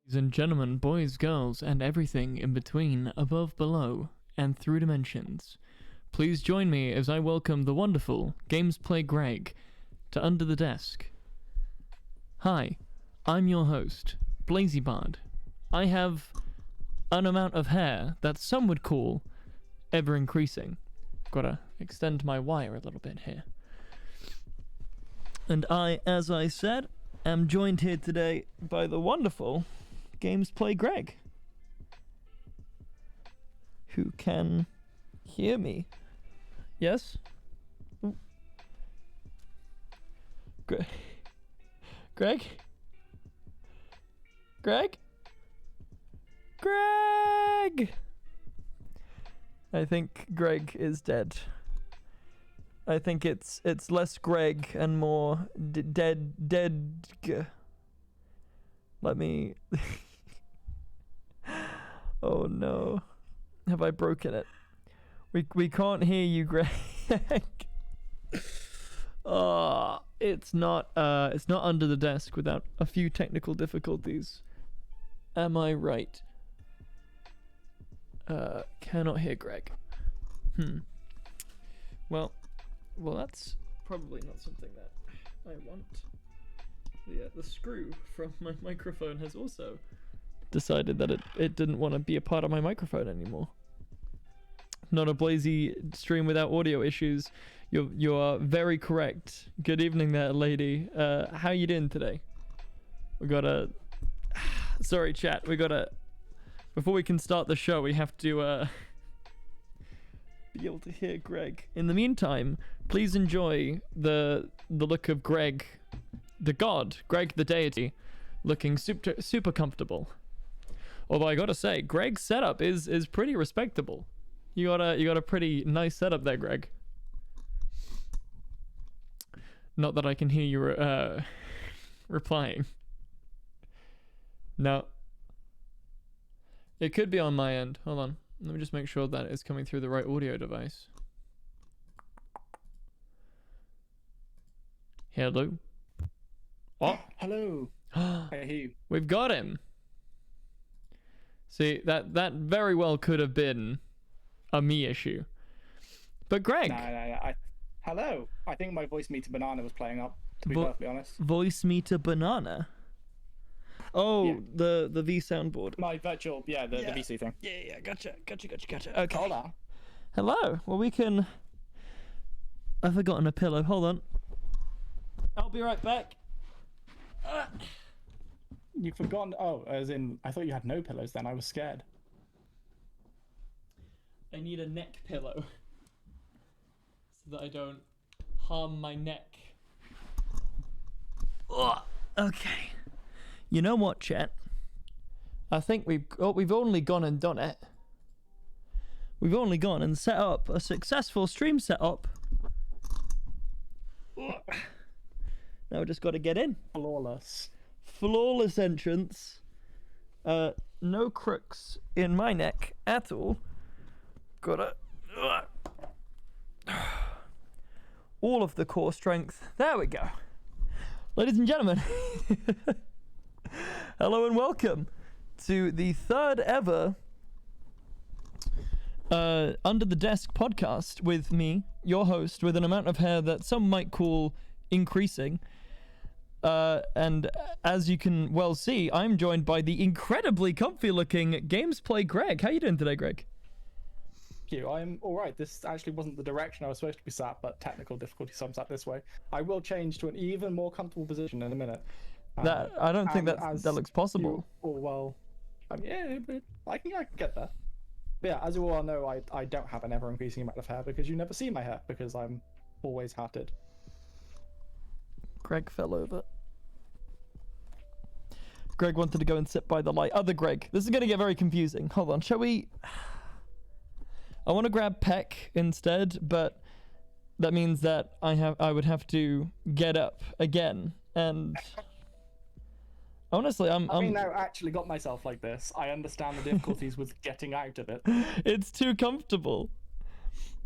Ladies and gentlemen, boys, girls, and everything in between, above, below, and through dimensions, please join me as I welcome the wonderful GamesPlayGreg to Under the Desk. Hi, I'm your host, Blazy Bard. I have an amount of hair that some would call ever increasing. Gotta extend my wire a little bit here. And I, as I said, am joined here today by the wonderful GamesPlayGreg, who can hear me. Yes? Greg? Greg? Greg? Greg! I think Greg is dead. I think it's less Greg and more dead. Let me. Oh no, have I broken it? We can't hear you, Greg. Oh, it's not under the desk without a few technical difficulties. Am I right? Cannot hear Greg. Well, that's probably not something that I want. The screw from my microphone has also decided that it didn't want to be a part of my microphone anymore. Not a Blazy stream without audio issues. You are very correct. Good evening there, lady. How you doing today? We gotta... Sorry, chat. We gotta... Before we can start the show, we have to be able to hear Greg. In the meantime, please enjoy the look of Greg, the god, Greg the deity, looking super comfortable. Although I gotta say, Greg's setup is pretty respectable. You got a pretty nice setup there, Greg. Not that I can hear you replying. No. It could be on my end. Hold on. Let me just make sure that it's coming through the right audio device. Hello. Oh. Hello. Hey. We've got him. See, that very well could have been a me issue. But Greg. No. Hello. I think my voice meter banana was playing up, to be perfectly honest. Voice meter banana? Oh, yeah. the V soundboard. My virtual, the VC thing. Yeah, gotcha. Okay. Hold on. Hello. Well, we can... I've forgotten a pillow. Hold on. I'll be right back. You've forgotten... Oh, as in... I thought you had no pillows then. I was scared. I need a neck pillow. So that I don't harm my neck. Ugh. Okay. You know what, chat? I think we've only gone and done it. We've only gone and set up a successful stream setup. Now we just got to get in. Flawless entrance. No crooks in my neck at all. Gotta... all of the core strength. There we go. Ladies and gentlemen. Hello and welcome to the third ever Under the Desk podcast with me, your host, with an amount of hair that some might call increasing. And as you can well see, I'm joined by the incredibly comfy looking GamesPlayGreg. How you doing today, Greg? Thank you. I'm all right. This actually wasn't the direction I was supposed to be sat, but technical difficulty, so I'm sat this way. I will change to an even more comfortable position in a minute. That I don't think that looks possible. I can get there. But yeah, as you all know, I don't have an ever increasing amount of hair because you never see my hair because I'm always hatted. Greg fell over. Greg wanted to go and sit by the light. Other Greg. This is going to get very confusing. Hold on, shall we? I want to grab Peck instead, but that means that I would have to get up again and. Honestly, I'm now actually got myself like this. I understand the difficulties with getting out of it. It's too comfortable.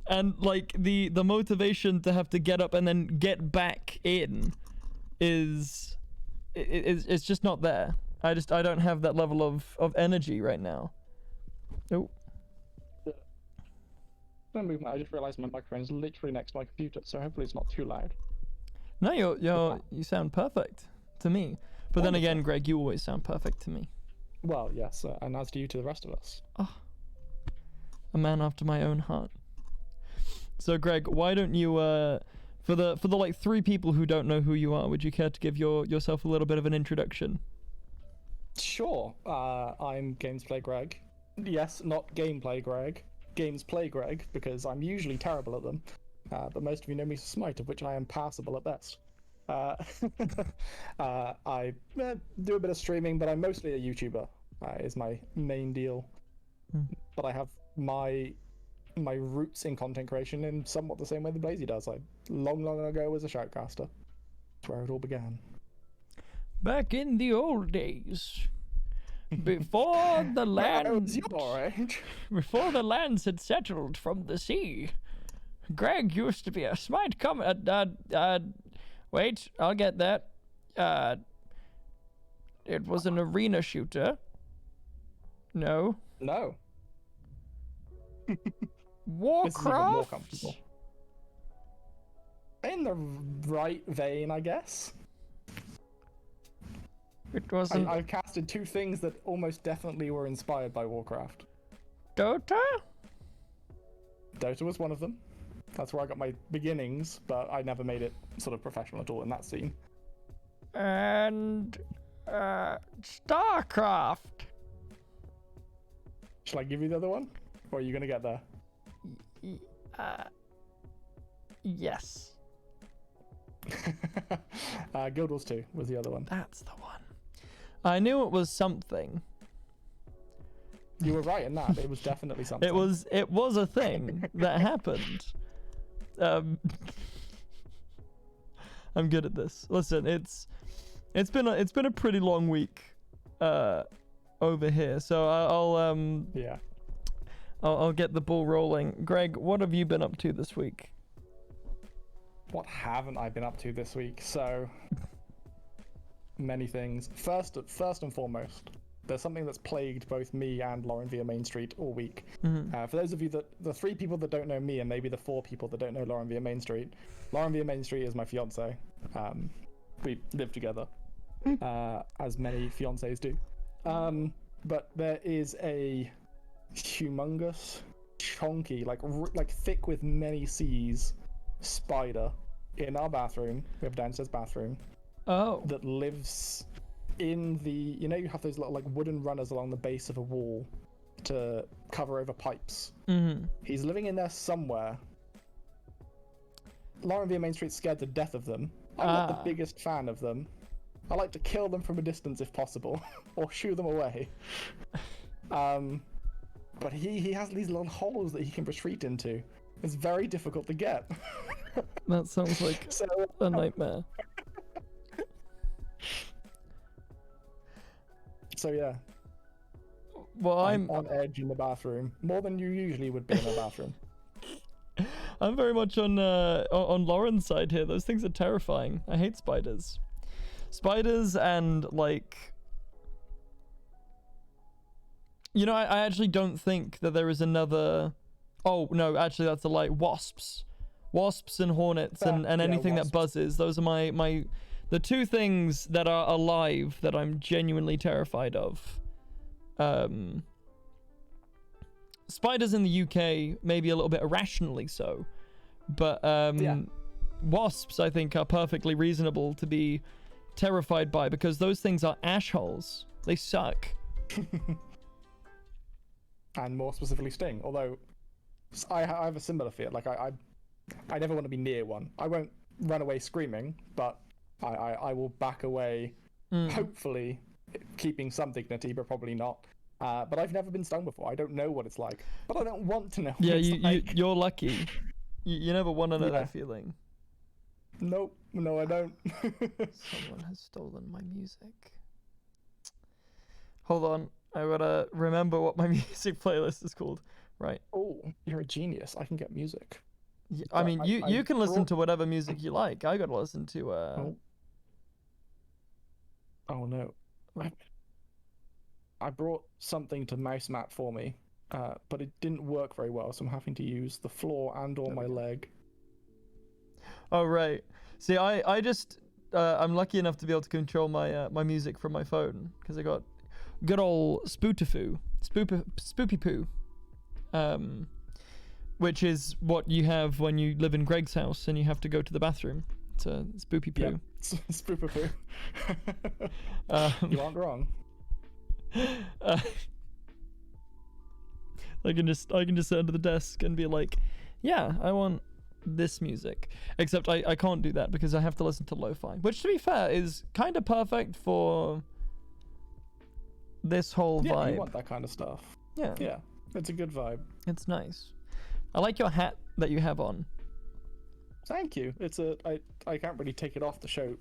And like the motivation to have to get up and then get back in is it's just not there. I don't have that level of energy right now. Oh. Don't move. I just realised my microphone is literally next to my computer, so hopefully it's not too loud. No, you sound perfect to me. But then again, Greg, you always sound perfect to me. Well, yes, and as do you to the rest of us. Oh, a man after my own heart. So, Greg, why don't you, for the like 3 people who don't know who you are, would you care to give yourself a little bit of an introduction? Sure. I'm GamesPlayGreg. Yes, not Gameplay Greg. GamesPlayGreg, because I'm usually terrible at them. But most of you know me as Smite, of which I am passable at best. I do a bit of streaming, but I'm mostly a YouTuber. Is my main deal. But I have my roots in content creation in somewhat the same way that Blazy does. I long ago was a shoutcaster. That's where it all began. Back in the old days, before the land, before the lands had settled from the sea, Greg used to be a smite wait, I'll get that. It was an arena shooter. No. No. Warcraft. In the right vein, I guess. It wasn't. I've casted 2 things that almost definitely were inspired by Warcraft. Dota? Dota was one of them. That's where I got my beginnings, but I never made it sort of professional at all in that scene. And StarCraft. Shall I give you the other one? Or are you gonna get there? Yes. Guild Wars 2 was the other one. That's the one. I knew it was something. You were right in that. It was definitely something. It was a thing that happened. I'm good at this. Listen, it's been a pretty long week over here, so I'll get the ball rolling. Greg, what have you been up to this week? What haven't I been up to this week? So many things. First and foremost, there's something that's plagued both me and Lauren via Main Street all week. For those of you the 3 people that don't know me, and maybe the 4 people that don't know Lauren via Main Street, Lauren via Main Street is my fiance. We live together, as many fiancés do. But there is a humongous, chonky, like thick with many C's spider in our bathroom. We have a downstairs bathroom. Oh. That lives in the, you have those little like wooden runners along the base of a wall to cover over pipes. He's living in there somewhere. Lauren via Main Street's scared to death of them. I'm not the biggest fan of them. I like to kill them from a distance if possible, or shoo them away. But he has these little holes that he can retreat into. It's very difficult to get. That sounds like a nightmare. So yeah. Well, I'm on edge in the bathroom, more than you usually would be in a bathroom. I'm very much on Lauren's side here. Those things are terrifying. I hate spiders. Spiders and like, I actually don't think that there is another. Oh no, actually that's a lie. Wasps and hornets and anything that buzzes. Those are the 2 things that are alive that I'm genuinely terrified of. Spiders in the UK, maybe a little bit irrationally so, but wasps I think are perfectly reasonable to be terrified by, because those things are ash holes. They suck. And more specifically sting, although I have a similar fear. Like I never want to be near one. I won't run away screaming, but I will back away, hopefully keeping some dignity, but probably not. But I've never been stung before. I don't know what it's like, but I don't want to know what it's like. You're lucky. You never want to know that feeling. Nope, no I don't. Someone has stolen my music. Hold on, I gotta remember what my music playlist is called. Right. Oh, you're a genius. I can get music. Yeah, I mean, you can listen to whatever music you like. I gotta listen to Oh no. I brought something to mouse map for me, but it didn't work very well, so I'm having to use the floor and/or my leg. Oh right. See, I just I'm lucky enough to be able to control my my music from my phone because I got good old Spoopy Poo, which is what you have when you live in Greg's house and you have to go to the bathroom. It's a Spoopy Poo. Yep. Spoopy Poo. You aren't wrong. I can just sit under the desk and be like, yeah, I want this music. Except I can't do that because I have to listen to lo-fi, which to be fair is kind of perfect for this whole vibe. You want that kind of stuff. Yeah. Yeah, it's a good vibe. It's nice. I like your hat that you have on. Thank you. I can't really take it off the show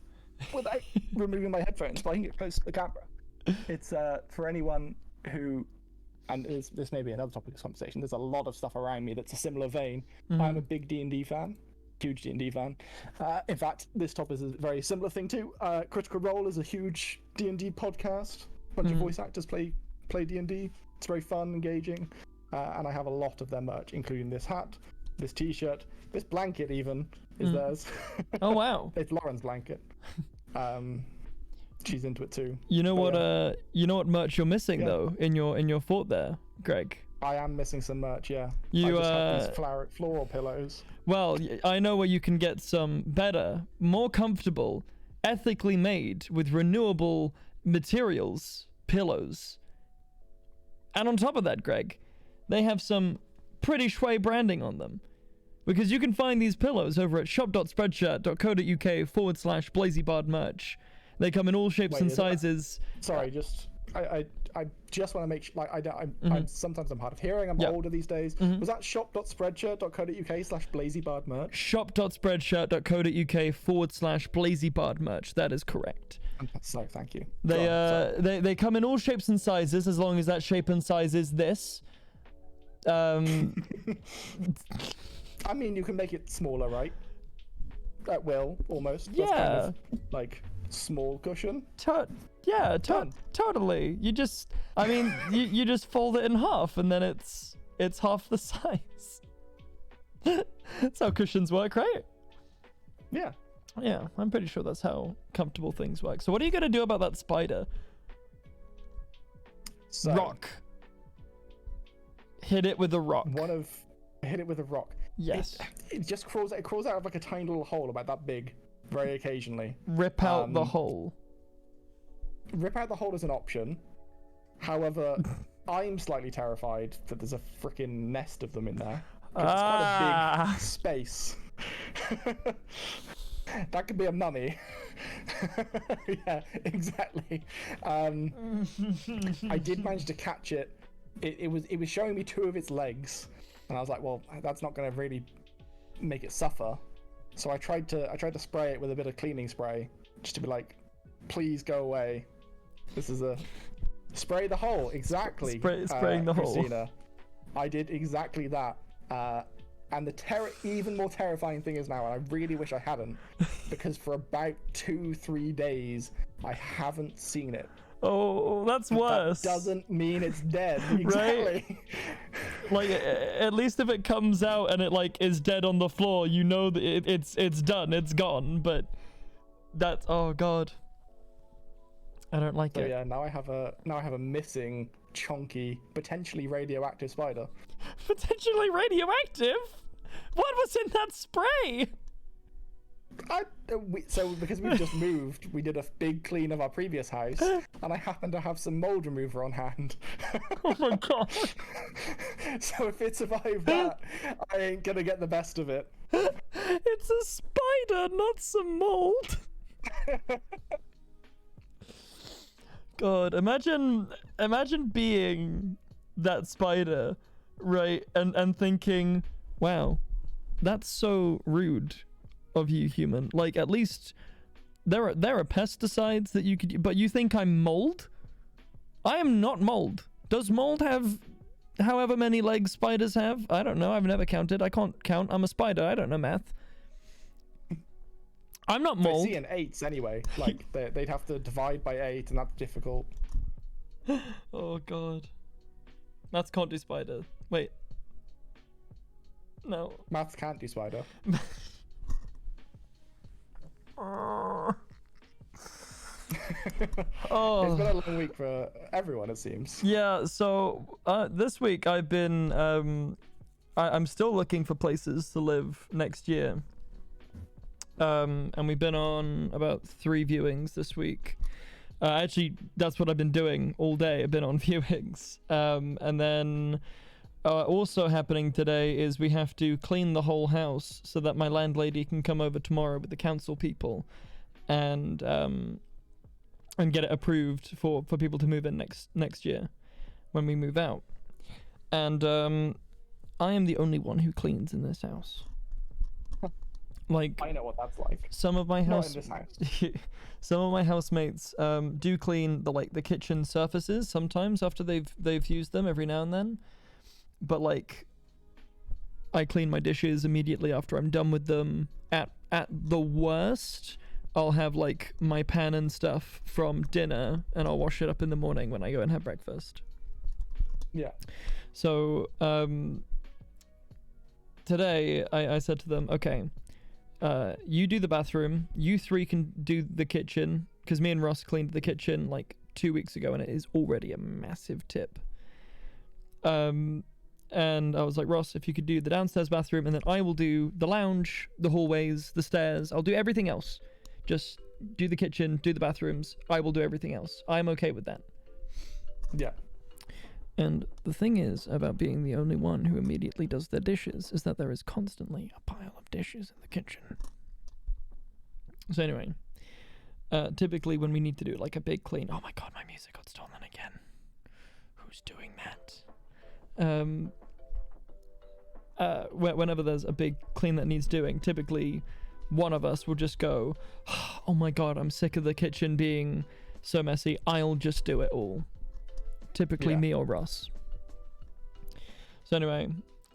without removing my headphones, but I can get close to the camera. It's for anyone who, and this may be another topic of conversation, there's a lot of stuff around me that's a similar vein. I'm a big D&D fan, huge D&D fan. In fact, this topic is a very similar thing too. Critical Role is a huge D&D podcast. A bunch of voice actors play D&D. It's very fun, engaging, and I have a lot of their merch, including this hat, this t-shirt, this blanket even is theirs. Oh wow. It's Lauren's blanket. She's into it too. You know what? You know what merch you're missing though in your fort there, Greg. I am missing some merch. Yeah. You I just have these floral pillows. Well, I know where you can get some better, more comfortable, ethically made with renewable materials pillows. And on top of that, Greg, they have some pretty shway branding on them. Because you can find these pillows over at shop.spreadshirt.co.uk/blazybard merch. They come in all shapes and sizes. Sorry, I just want to make sure, I'm sometimes I'm hard of hearing, I'm older these days. Was that shop.spreadshirt.co.uk/blazybard merch? Shop.spreadshirt.co.uk/blazybard merch. That is correct. So thank you. They come in all shapes and sizes as long as that shape and size is this. I mean, you can make it smaller, right? At will, almost. Yeah. That's kind of like small cushion. Totally. You just, I mean, you just fold it in half and then it's half the size. That's how cushions work, right? Yeah. Yeah, I'm pretty sure that's how comfortable things work. So what are you gonna do about that spider? So, rock. Hit it with a rock. Hit it with a rock. Yes. It just crawls out of like a tiny little hole about that big, very occasionally. Rip out the hole. Rip out the hole is an option. However, I'm slightly terrified that there's a freaking nest of them in there. It's quite a big space. That could be a mummy. Yeah, exactly. I did manage to catch it. It was showing me two of its legs, and I was like, well, that's not going to really make it suffer. So I tried to spray it with a bit of cleaning spray, just to be like, please go away. This is a spray the hole, exactly. Spraying the hole. Christina. I did exactly that. And the even more terrifying thing is now, and I really wish I hadn't, because for about 2-3 days I haven't seen it. Oh, that's worse. That doesn't mean it's dead. Exactly. Right? Like, at least if it comes out and it like is dead on the floor, you know that it's done, it's gone. But that's, oh god, I don't like it. Yeah, now I have a missing, chunky, potentially radioactive spider. Potentially radioactive? What was in that spray? So because we've just moved, we did a big clean of our previous house, and I happen to have some mold remover on hand. Oh my god. So if it survived that, I ain't gonna get the best of it. It's a spider, not some mold. God, imagine being that spider, right? And thinking, wow, that's so rude of you, human. Like, at least there are pesticides that you could, but you think I'm mold? I am not mold. Does mold have however many legs spiders have? I don't know. I've never counted. I can't count. I'm a spider. I don't know math. I'm not mold. They see in 8s anyway. Like they'd have to divide by 8, and that's difficult. Oh god. Maths can't do spider. Wait. No. Maths can't do spider. Oh. It's been a long week for everyone, it seems. Yeah, so this week I've been I'm still looking for places to live next year. And we've been on about 3 viewings this week. Actually, that's what I've been doing all day. I've been on viewings. And then also happening today is we have to clean the whole house so that my landlady can come over tomorrow with the council people and get it approved for people to move in next year when we move out. And I am the only one who cleans in this house. Like, I know what that's like. some of my Not in this house. some of my housemates do clean the kitchen surfaces sometimes after they've used them every now and then. But like, I clean my dishes immediately after I'm done with them. At the worst, I'll have like my pan and stuff from dinner and I'll wash it up in the morning when I go and have breakfast. Yeah. So today I said to them, okay, you do the bathroom, you 3 can do the kitchen, because me and Ross cleaned the kitchen like 2 weeks ago and it is already a massive tip. And I was like, Ross, if you could do the downstairs bathroom, and then I will do the lounge, the hallways, the stairs, I'll do everything else. Just do the kitchen, do the bathrooms, I will do everything else. I'm okay with that. Yeah. And the thing is about being the only one who immediately does their dishes is that there is constantly a pile of dishes in the kitchen. So anyway, typically when we need to do like a big clean, oh my god, my music got stolen again. Who's doing that? Whenever there's a big clean that needs doing, typically one of us will just go, oh my god, I'm sick of the kitchen being so messy, I'll just do it all. Typically me or Ross. So anyway,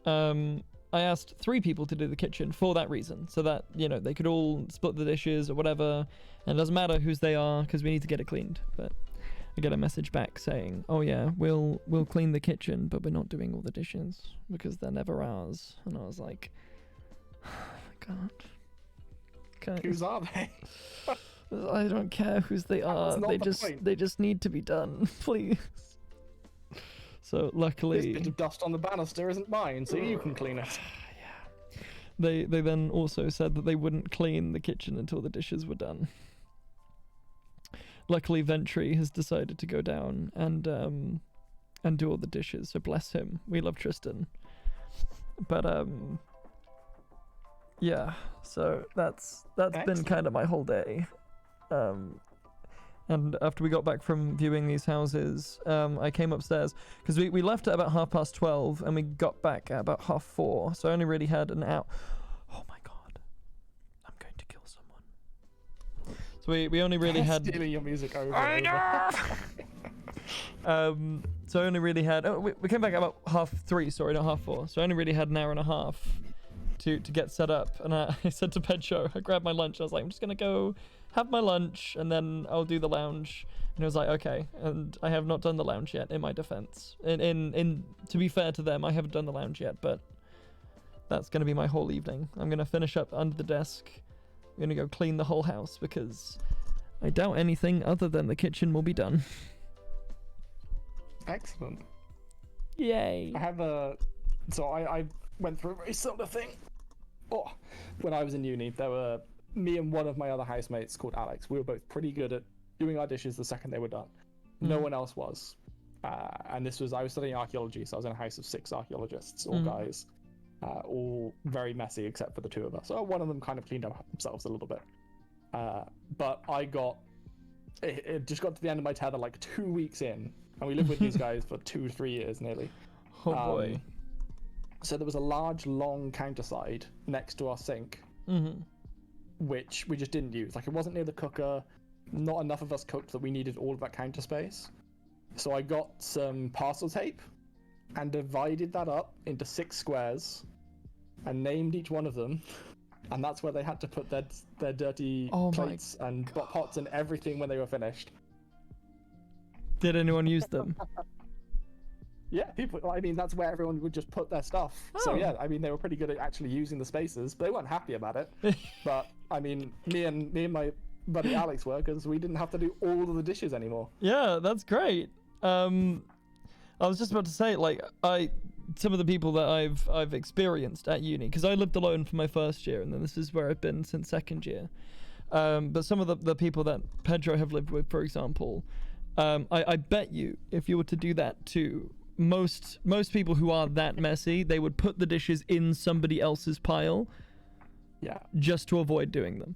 I asked 3 people to do the kitchen for that reason, so that, you know, they could all split the dishes or whatever, and it doesn't matter whose they are because we need to get it cleaned. But I get a message back saying, oh yeah, we'll clean the kitchen, but we're not doing all the dishes because they're never ours. And I was like, oh my god. Okay. Whose are they? I don't care whose they are. They just need to be done, please. So luckily, This bit of dust on the banister isn't mine, so you can clean it. Yeah. They then also said that they wouldn't clean the kitchen until the dishes were done. Luckily, Ventry has decided to go down and do all the dishes. So bless him. We love Tristan. But yeah. So that's been kind of my whole day. And after we got back from viewing these houses, I came upstairs because we left at about 12:30 and we got back at about 4:30. So I only really had an hour. Oh my god, I'm going to kill someone. So we only really had. Stealing your music over. I know. So I only really had. Oh, we came back at about 3:30. Sorry, not 4:30. So I only really had an hour and a half to get set up. And I said to Pedro, I grabbed my lunch. I was like, I'm just gonna go have my lunch and then I'll do the lounge. And he was like, okay. And I have not done the lounge yet, in my defense. In to be fair to them, I haven't done the lounge yet, but that's gonna be my whole evening. I'm gonna finish up under the desk. I'm gonna go clean the whole house because I doubt anything other than the kitchen will be done. Excellent. Yay. I have so I went through a very similar thing. Oh, when I was in uni, there were me and one of my other housemates called Alex. We were both pretty good at doing our dishes the second they were done. No one else was. And I was studying archaeology, so I was in a house of 6 archaeologists, all guys, all very messy except for the 2 of us. So one of them kind of cleaned up themselves a little bit. But it just got to the end of my tether like 2 weeks in, and we lived with these guys for 2 or 3 years nearly. Oh boy. So there was a large, long counterside next to our sink, which we just didn't use. Like, it wasn't near the cooker. Not enough of us cooked that we needed all of that counter space. So I got some parcel tape and divided that up into 6 squares and named each one of them. And that's where they had to put their dirty plates and pots and everything when they were finished. Did anyone use them? Yeah, people. I mean, that's where everyone would just put their stuff. So Oh. yeah, I mean, they were pretty good at actually using the spaces, but they weren't happy about it. But I mean, me and my buddy Alex were, because we didn't have to do all of the dishes anymore. Yeah, that's great. I was just about to say, like, some of the people that I've experienced at uni, because I lived alone for my first year, and then this is where I've been since second year. But some of the people that Pedro have lived with, for example, I bet you if you were to do that to most people who are that messy, they would put the dishes in somebody else's pile. Yeah. Just to avoid doing them.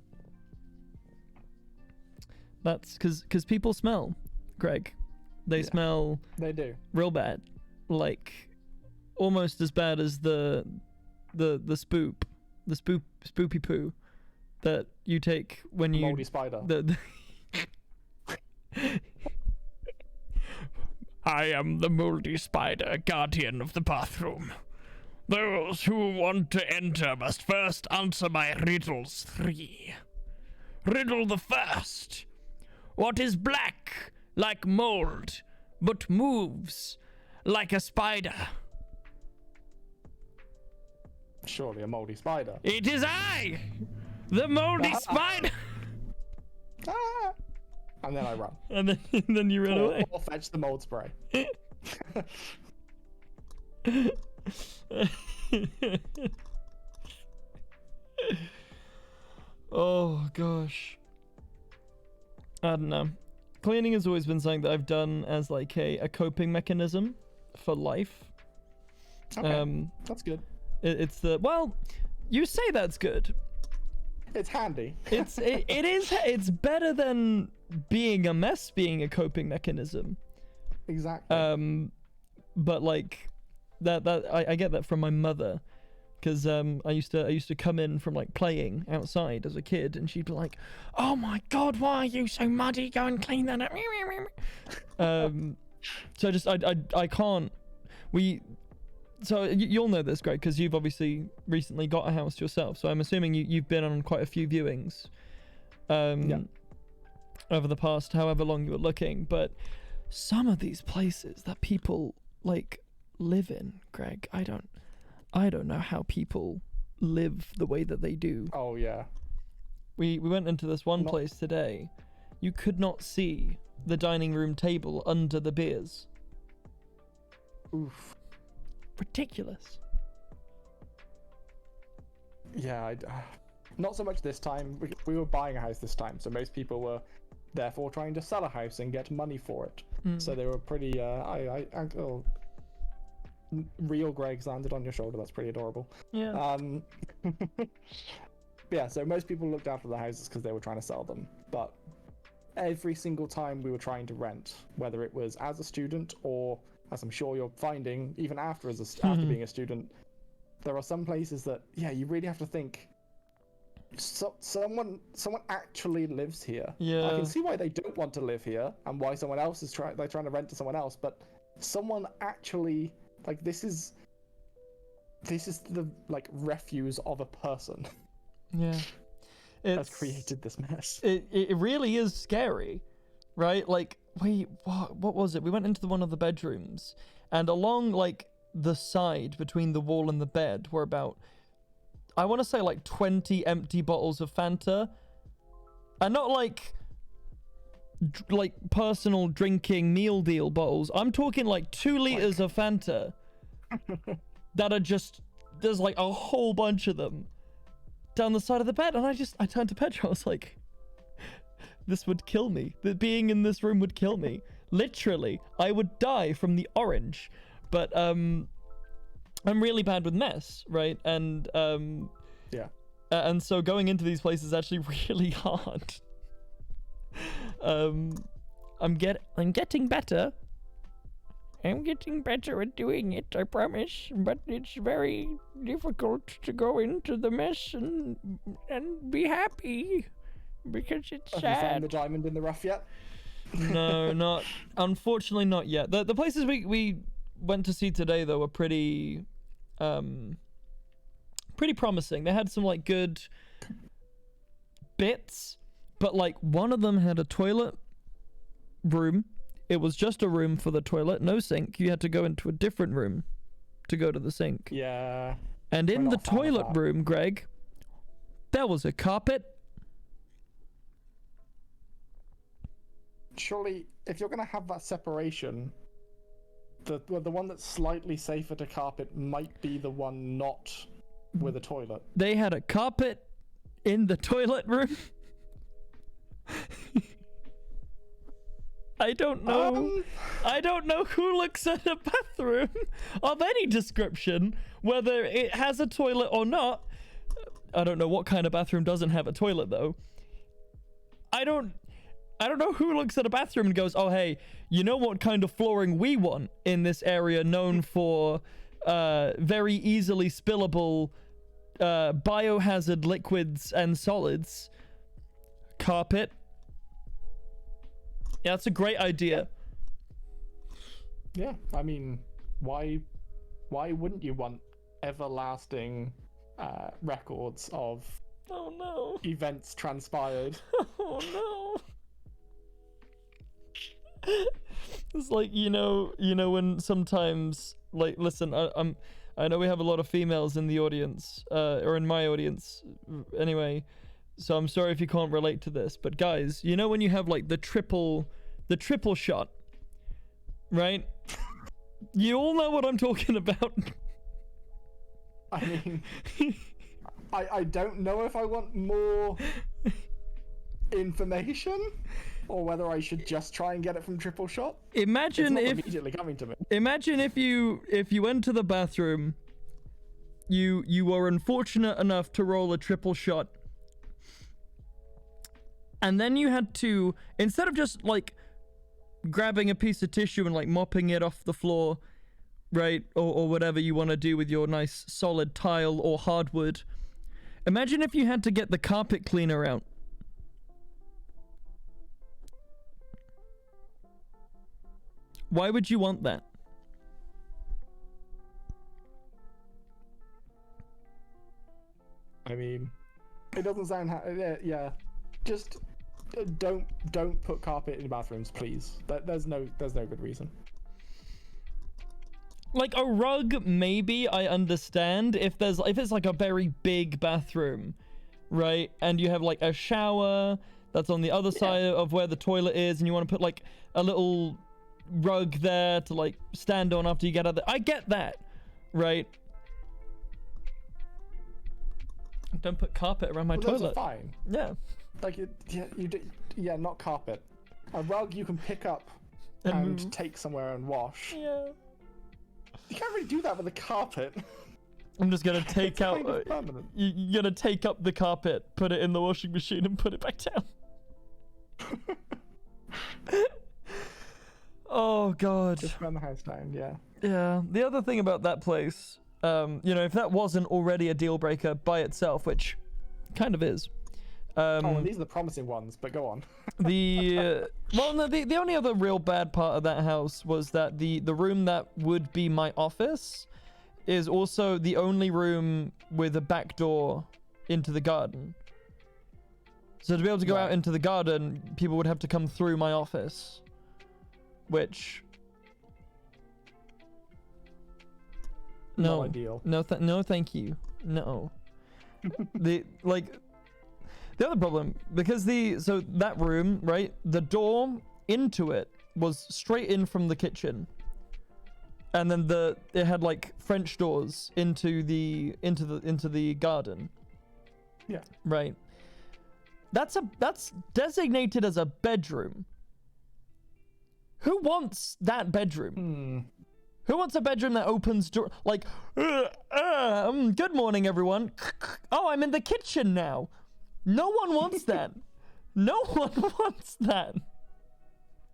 That's because people smell, Greg. They smell. They do. Real bad, like almost as bad as the spoopy poo that you take when you Moldy spider. I am the moldy spider, guardian of the bathroom. Those who want to enter must first answer my riddles 3. Riddle the first. What is black like mold, but moves like a spider? Surely a moldy spider. It is I, the moldy spider. Ah! And then I run. And then you run away. Or fetch the mold spray. Oh gosh, I don't know. Cleaning has always been something that I've done as like a coping mechanism for life. Okay, that's good. It's the, well, you say that's good. It's handy. It's better than being a mess being a coping mechanism. Exactly. But like I get that from my mother, because I used to come in from like playing outside as a kid, and she'd be like, "Oh my God, why are you so muddy? Go and clean that up." So just I can't. So you'll know this, Greg, because you've obviously recently got a house yourself. So I'm assuming you've been on quite a few viewings. Over the past however long you were looking, but some of these places that people like live in, Greg, I don't know how people live the way that they do. Oh yeah. We went into this one place today. You could not see the dining room table under the beers. Oof. Ridiculous. Yeah, not so much this time. We were buying a house this time, so most people were therefore trying to sell a house and get money for it. So they were pretty. Real Greg's landed on your shoulder. That's pretty adorable. Yeah. Yeah. So most people looked after the houses because they were trying to sell them, but every single time we were trying to rent, whether it was as a student or, as I'm sure you're finding, even after after being a student, there are some places that you really have to think. Someone actually lives here. Yeah. I can see why they don't want to live here and why someone else is trying to rent to someone else, but someone actually, like, this is the like refuse of a person. Yeah. Has created this mess. It really is scary, right? Like, what was it? We went into one of the bedrooms, and along like the side between the wall and the bed were about, I want to say like 20 empty bottles of Fanta, and not like personal drinking meal deal bottles. I'm talking like 2 liters of Fanta that are just, there's like a whole bunch of them down the side of the bed, and I turned to Pedro. I was like, this would kill me. That being in this room would kill me. Literally, I would die from the orange. But I'm really bad with mess, right? And yeah. And so going into these places is actually really hard. I'm getting better. I'm getting better at doing it, I promise. But it's very difficult to go into the mess and be happy, because it's sad. Have you found the diamond in the rough yet? No, unfortunately not yet. The places we went to see today though were pretty promising. They had some like good bits, but like one of them had a toilet room it was just a room for the toilet, no sink. You had to go into a different room to go to the sink. Yeah. And in the not a fan of toilet that. room, Greg, there was a carpet. Surely, if you're going to have that separation, the one that's slightly safer to carpet might be the one not with a toilet. They had a carpet in the toilet room. I don't know. I don't know who looks at a bathroom of any description, whether it has a toilet or not. I don't know what kind of bathroom doesn't have a toilet, though. I don't know who looks at a bathroom and goes, oh, hey, you know what kind of flooring we want in this area known for very easily spillable biohazard liquids and solids? Carpet. Yeah, that's a great idea. Yeah, I mean, why wouldn't you want everlasting records of Oh no. events transpired? Oh no. It's like, you know when sometimes, like, listen, I know we have a lot of females in the audience, or in my audience anyway, so I'm sorry if you can't relate to this, but guys, you know when you have like the triple shot, right? You all know what I'm talking about. I mean, I don't know if I want more information or whether I should just try and get it from triple shot. Imagine It's not if immediately coming to me. Imagine if you went to the bathroom, you were unfortunate enough to roll a triple shot, and then you had to, instead of just like grabbing a piece of tissue and like mopping it off the floor, right, or whatever you want to do with your nice solid tile or hardwood, imagine if you had to get the carpet cleaner out. Why would you want that? I mean, it doesn't sound yeah. Just don't put carpet in bathrooms, please. There's no good reason. Like a rug, maybe I understand if it's like a very big bathroom, right? And you have like a shower that's on the other side of where the toilet is, and you want to put like a little rug there to like stand on after you get out there. I get that, right? Don't put carpet around my Those toilet. are fine. Yeah. Like not carpet. A rug you can pick up and take somewhere and wash. Yeah. You can't really do that with a carpet. I'm just gonna take It's out. kind of permanent. You're gonna take up the carpet, put it in the washing machine, and put it back down. Oh god. Just burn the house down, yeah. Yeah. The other thing about that place, if that wasn't already a deal breaker by itself, which kind of is. And these are the promising ones, but go on. The only other real bad part of that house was that the room that would be my office is also the only room with a back door into the garden. So to be able to go out into the garden, people would have to come through my office, which Not ideal. no, thank you, no. The other problem, because that room, right, the door into it was straight in from the kitchen, and then it had like French doors into the garden. Yeah. Right. That's designated as a bedroom. Who wants that bedroom? Who wants a bedroom that opens door like? Good morning, everyone. Oh, I'm in the kitchen now. No one wants that. No one wants that.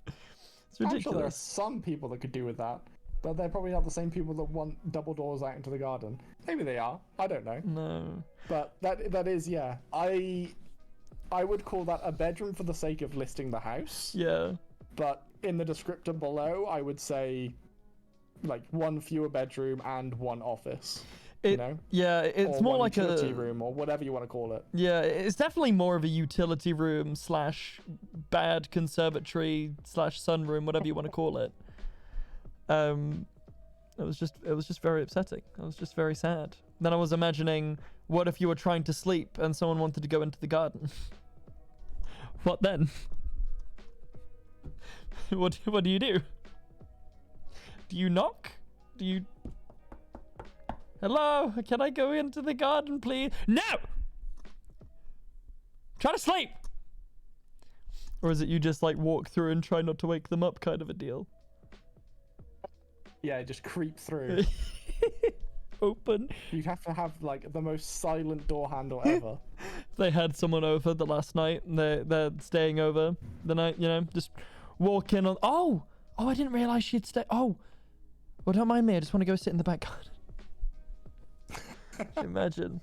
It's ridiculous. I'm sure there are some people that could do with that, but they're probably not the same people that want double doors out into the garden. Maybe they are. I don't know. No. But that is, yeah. I would call that a bedroom for the sake of listing the house. Yeah. But in the descriptor below, I would say like one fewer bedroom and one office. Yeah, it's or more one like utility room or whatever you want to call it. Yeah, it's definitely more of a utility room / bad conservatory / sunroom, whatever you want to call it. It was just very upsetting. I was just very sad. Then I was imagining, what if you were trying to sleep and someone wanted to go into the garden? What then? What do you do? Do you knock? Do you... Hello? Can I go into the garden, please? No! Try to sleep! Or is it you just like walk through and try not to wake them up kind of a deal? Yeah, just creep through. Open. You'd have to have like the most silent door handle ever. They had someone over the last night, and they're staying over the night, you know, just walk in on... Oh, I didn't realise she'd stay... Oh, well, don't mind me, I just want to go sit in the back garden. Imagine.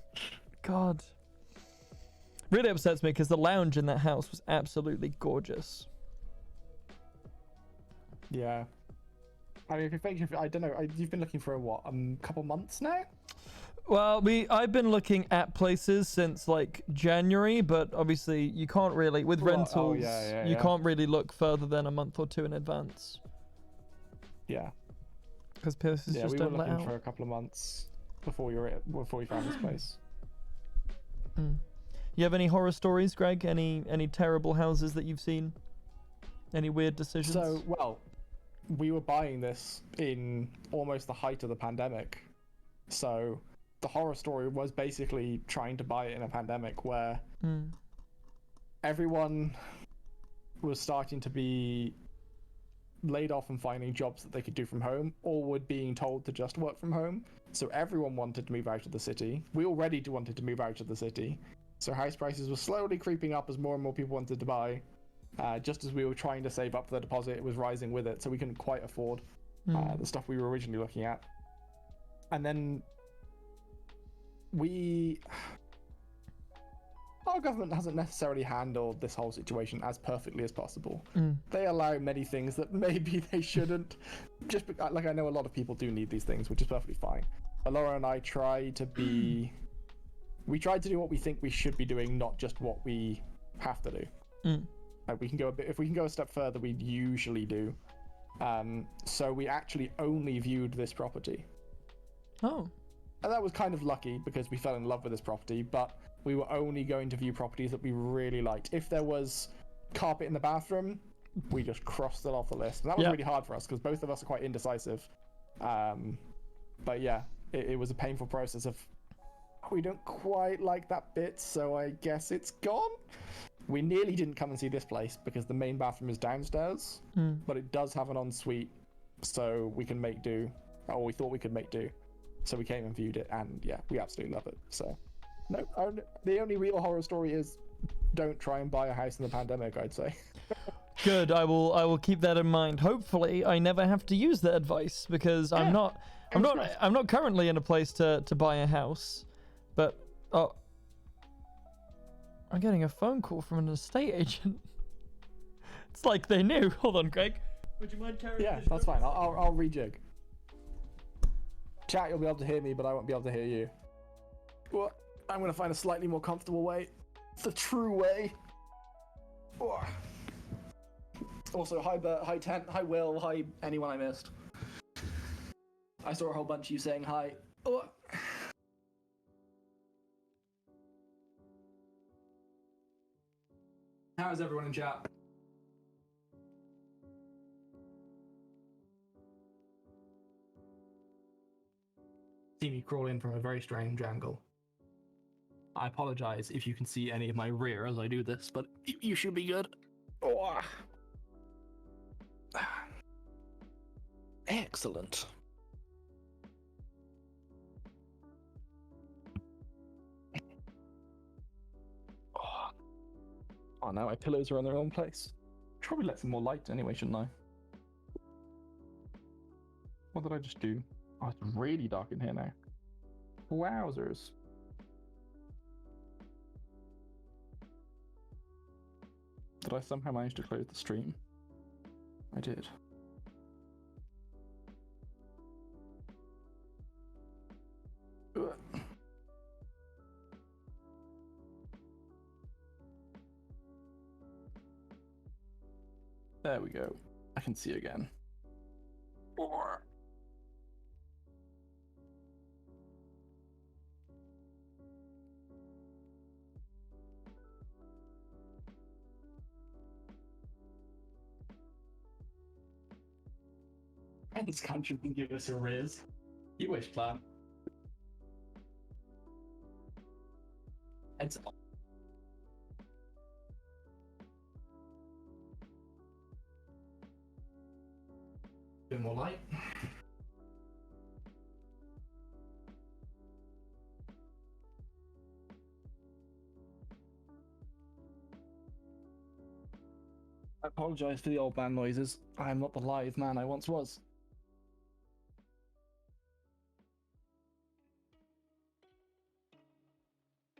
God. Really upsets me because the lounge in that house was absolutely gorgeous. Yeah. I mean, I don't know, you've been looking for what, couple months now? Well, I've been looking at places since like January, but obviously you can't really, with rentals, you can't really look further than a month or two in advance. Yeah. Because places just we don't were let looking out. for a couple of months before we found this place. You have any horror stories, Greg? Any terrible houses that you've seen? Any weird decisions? So, well, we were buying this in almost the height of the pandemic. So the horror story was basically trying to buy it in a pandemic where everyone was starting to be laid off and finding jobs that they could do from home, or were being told to just work from home. So everyone wanted to move out of the city. We already wanted to move out of the city. So house prices were slowly creeping up as more and more people wanted to buy. Just as we were trying to save up for the deposit, it was rising with it, so we couldn't quite afford the stuff we were originally looking at. And then our government hasn't necessarily handled this whole situation as perfectly as possible. They allow many things that maybe they shouldn't. Like, I know a lot of people do need these things, which is perfectly fine. But Laura and I tried to do what we think we should be doing, not just what we have to do. Like, if we can go a step further, we usually do. So we actually only viewed this property. Oh. And that was kind of lucky because we fell in love with this property, but we were only going to view properties that we really liked. If there was carpet in the bathroom, we just crossed it off the list. And that was really hard for us because both of us are quite indecisive. But yeah, it was a painful process of, we don't quite like that bit, so I guess it's gone. We nearly didn't come and see this place because the main bathroom is downstairs, but it does have an ensuite, so we can make do, or we thought we could make do. So we came and viewed it, and yeah, we absolutely love it. So, no, the only real horror story is don't try and buy a house in the pandemic, I'd say. Good. I will keep that in mind. Hopefully, I never have to use that advice because I'm not currently in a place to buy a house, but I'm getting a phone call from an estate agent. It's like they knew. Hold on, Greg. Would you mind carrying? Yeah, that's fine. I'll rejig. Chat, you'll be able to hear me, but I won't be able to hear you. Well, I'm gonna find a slightly more comfortable way. The true way. Oh. Also, hi Bert, hi Tent, hi Will, hi anyone I missed. I saw a whole bunch of you saying hi. Oh. How is everyone in chat? See me crawl in from a very strange angle. I apologize if you can see any of my rear as I do this, but you should be good. Oh. Excellent. Oh, now my pillows are in their own place. Should probably let some more light anyway, shouldn't I? What did I just do? Oh, it's really dark in here now. Wowzers. Did I somehow manage to close the stream? I did. Ugh. There we go. I can see again. This country can give us a raise. You wish, plan. Heads up. Bit more light. I apologize for the old man noises. I am not the live man I once was.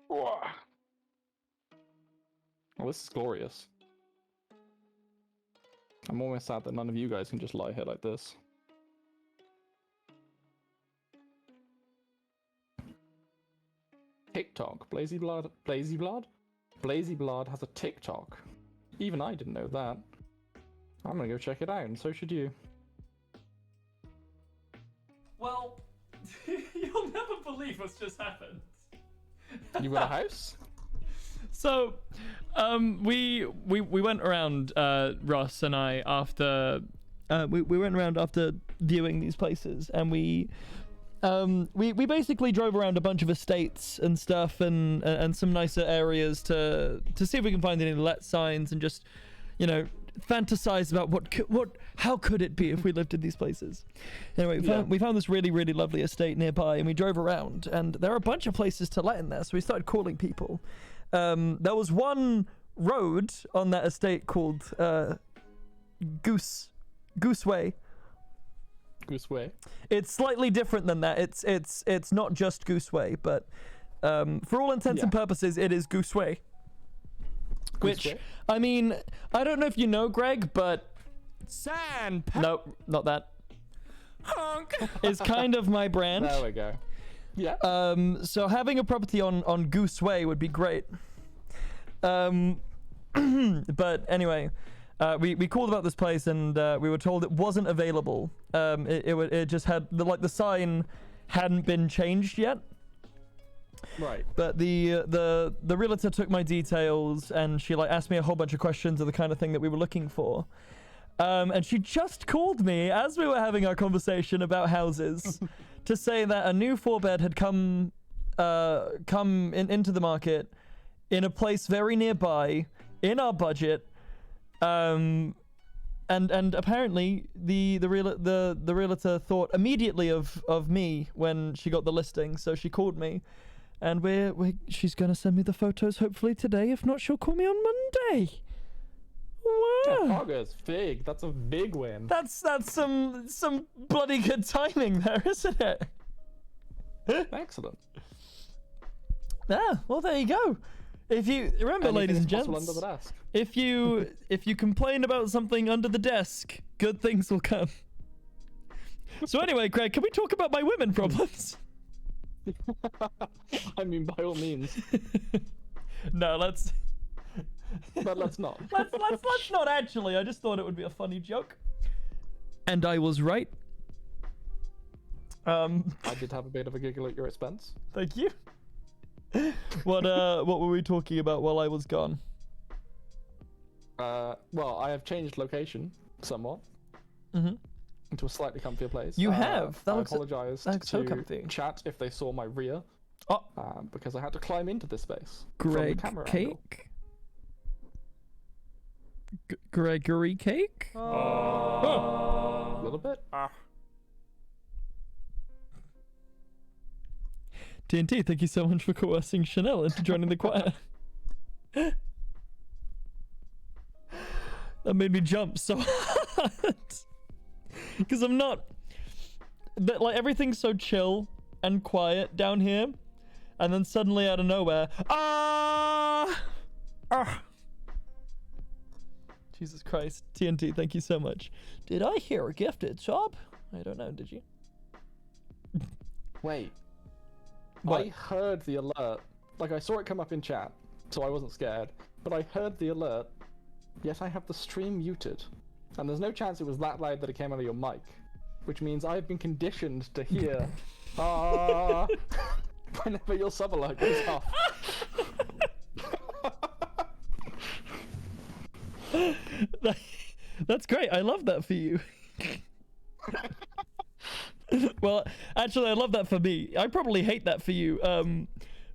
Well, this is glorious. I'm almost sad that none of you guys can just lie here like this. TikTok. Blazy Blood? Blazy Blood? Blazy Blood has a TikTok. Even I didn't know that. I'm gonna go check it out, and so should you. Well, you'll never believe what's just happened. You got a house? So, we went around, Ross and I, after we went around after viewing these places, and we basically drove around a bunch of estates and stuff, and some nicer areas to see if we can find any let signs, and just, you know, fantasize about how could it be if we lived in these places. Anyway, we found this really, really lovely estate nearby, and we drove around, and there are a bunch of places to let in there, so we started calling people. There was one road on that estate called Goose Way. Goose Way. It's slightly different than that. It's not just Goose Way, but for all intents and purposes, it is Goose Way. Which, I mean, I don't know if you know, Greg, but no, not that. Honk is kind of my brand. There we go. Yeah. So having a property on Goose Way would be great. But anyway, we called about this place, and we were told it wasn't available. It just had the sign hadn't been changed yet. Right. But the realtor took my details, and she asked me a whole bunch of questions of the kind of thing that we were looking for. And she just called me as we were having our conversation about houses to say that a new 4-bed had come into the market in a place very nearby in our budget. And apparently the realtor thought immediately of me when she got the listing, so she called me, and she's gonna send me the photos hopefully today. If not, she'll call me on Monday. Wow. August, big. That's a big win. That's some bloody good timing there, isn't it? Excellent. Yeah, well, there you go. If you remember, ladies and gents, under the desk. if you complain about something under the desk, good things will come. So anyway, Greg, can we talk about my women problems? I mean, by all means. No, let's. But let's not. let's not actually. I just thought it would be a funny joke. And I was right. I did have a bit of a giggle at your expense. Thank you. What were we talking about while I was gone? Well, I have changed location somewhat. Mm-hmm. Into a slightly comfier place. You have. I apologise to so comfy. chat if they saw my rear. Oh. Because I had to climb into this space. Greg from the camera Cake? Gregory Cake? A little bit. TNT, thank you so much for coercing Chanel into joining the choir. That made me jump so hard. Because I'm not... everything's so chill and quiet down here. And then suddenly out of nowhere... Jesus Christ. TNT, thank you so much. Did I hear a gifted sub? I don't know, did you? Wait. What? I heard the alert. I saw it come up in chat, so I wasn't scared. But I heard the alert, yet I have the stream muted. and there's no chance it was that loud that it came out of your mic, which means I've been conditioned to hear whenever your sub alert goes off. That's great. I love that for you. Well, actually, I love that for me. I probably hate that for you.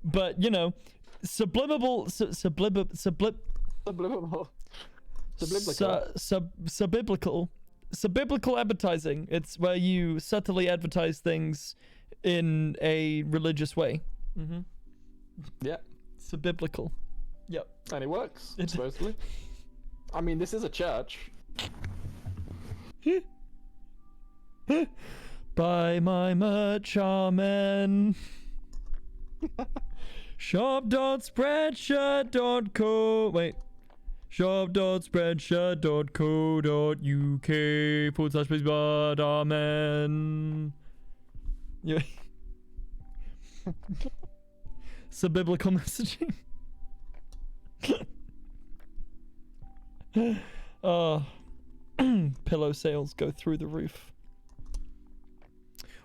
But you know, subliminal subiblical advertising. It's where you subtly advertise things in a religious way. Mm-hmm. Yeah. Subiblical. Yep. And it works, supposedly. I mean, this is a church. Buy my merch, amen. shop.spreadshirt.co Wait. shop.spreadshirt.co.uk/please amen. Yeah. Subiblical messaging. Pillow sales go through the roof.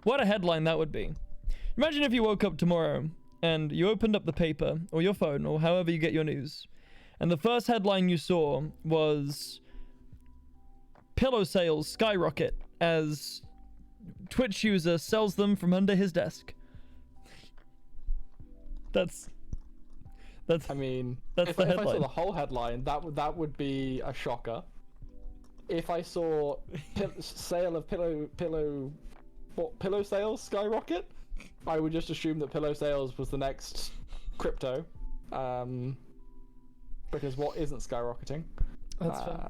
What a headline that would be. Imagine if you woke up tomorrow and you opened up the paper or your phone or however you get your news, and the first headline you saw was pillow sales skyrocket as Twitch user sells them from under his desk. That's I mean, that's if the I headline. saw the whole headline, that would be a shocker. If I saw sale of pillow sales skyrocket, I would just assume that pillow sales was the next crypto, because what isn't skyrocketing? That's fair.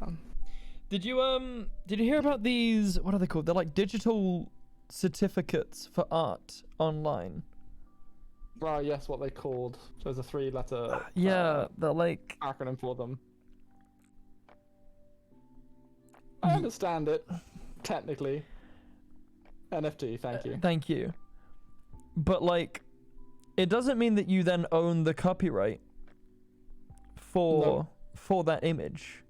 Did you hear about these? What are they called? They're like digital certificates for art online. Well, yes, what they called. There's a 3-letter they're like acronym for them. I understand it, technically. NFT, thank you. Thank you. But like, it doesn't mean that you then own the copyright for that image.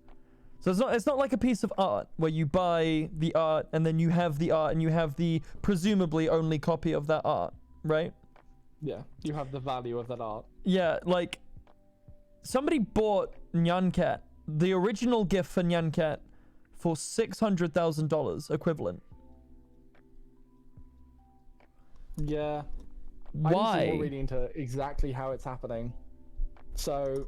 So it's not like a piece of art where you buy the art and then you have the art and you have the presumably only copy of that art, right? Yeah, you have the value of that art. Yeah, like somebody bought Nyan Cat, the original gift for Nyan Cat, for $600,000 equivalent. Yeah. Why? I need to more reading into exactly how it's happening. So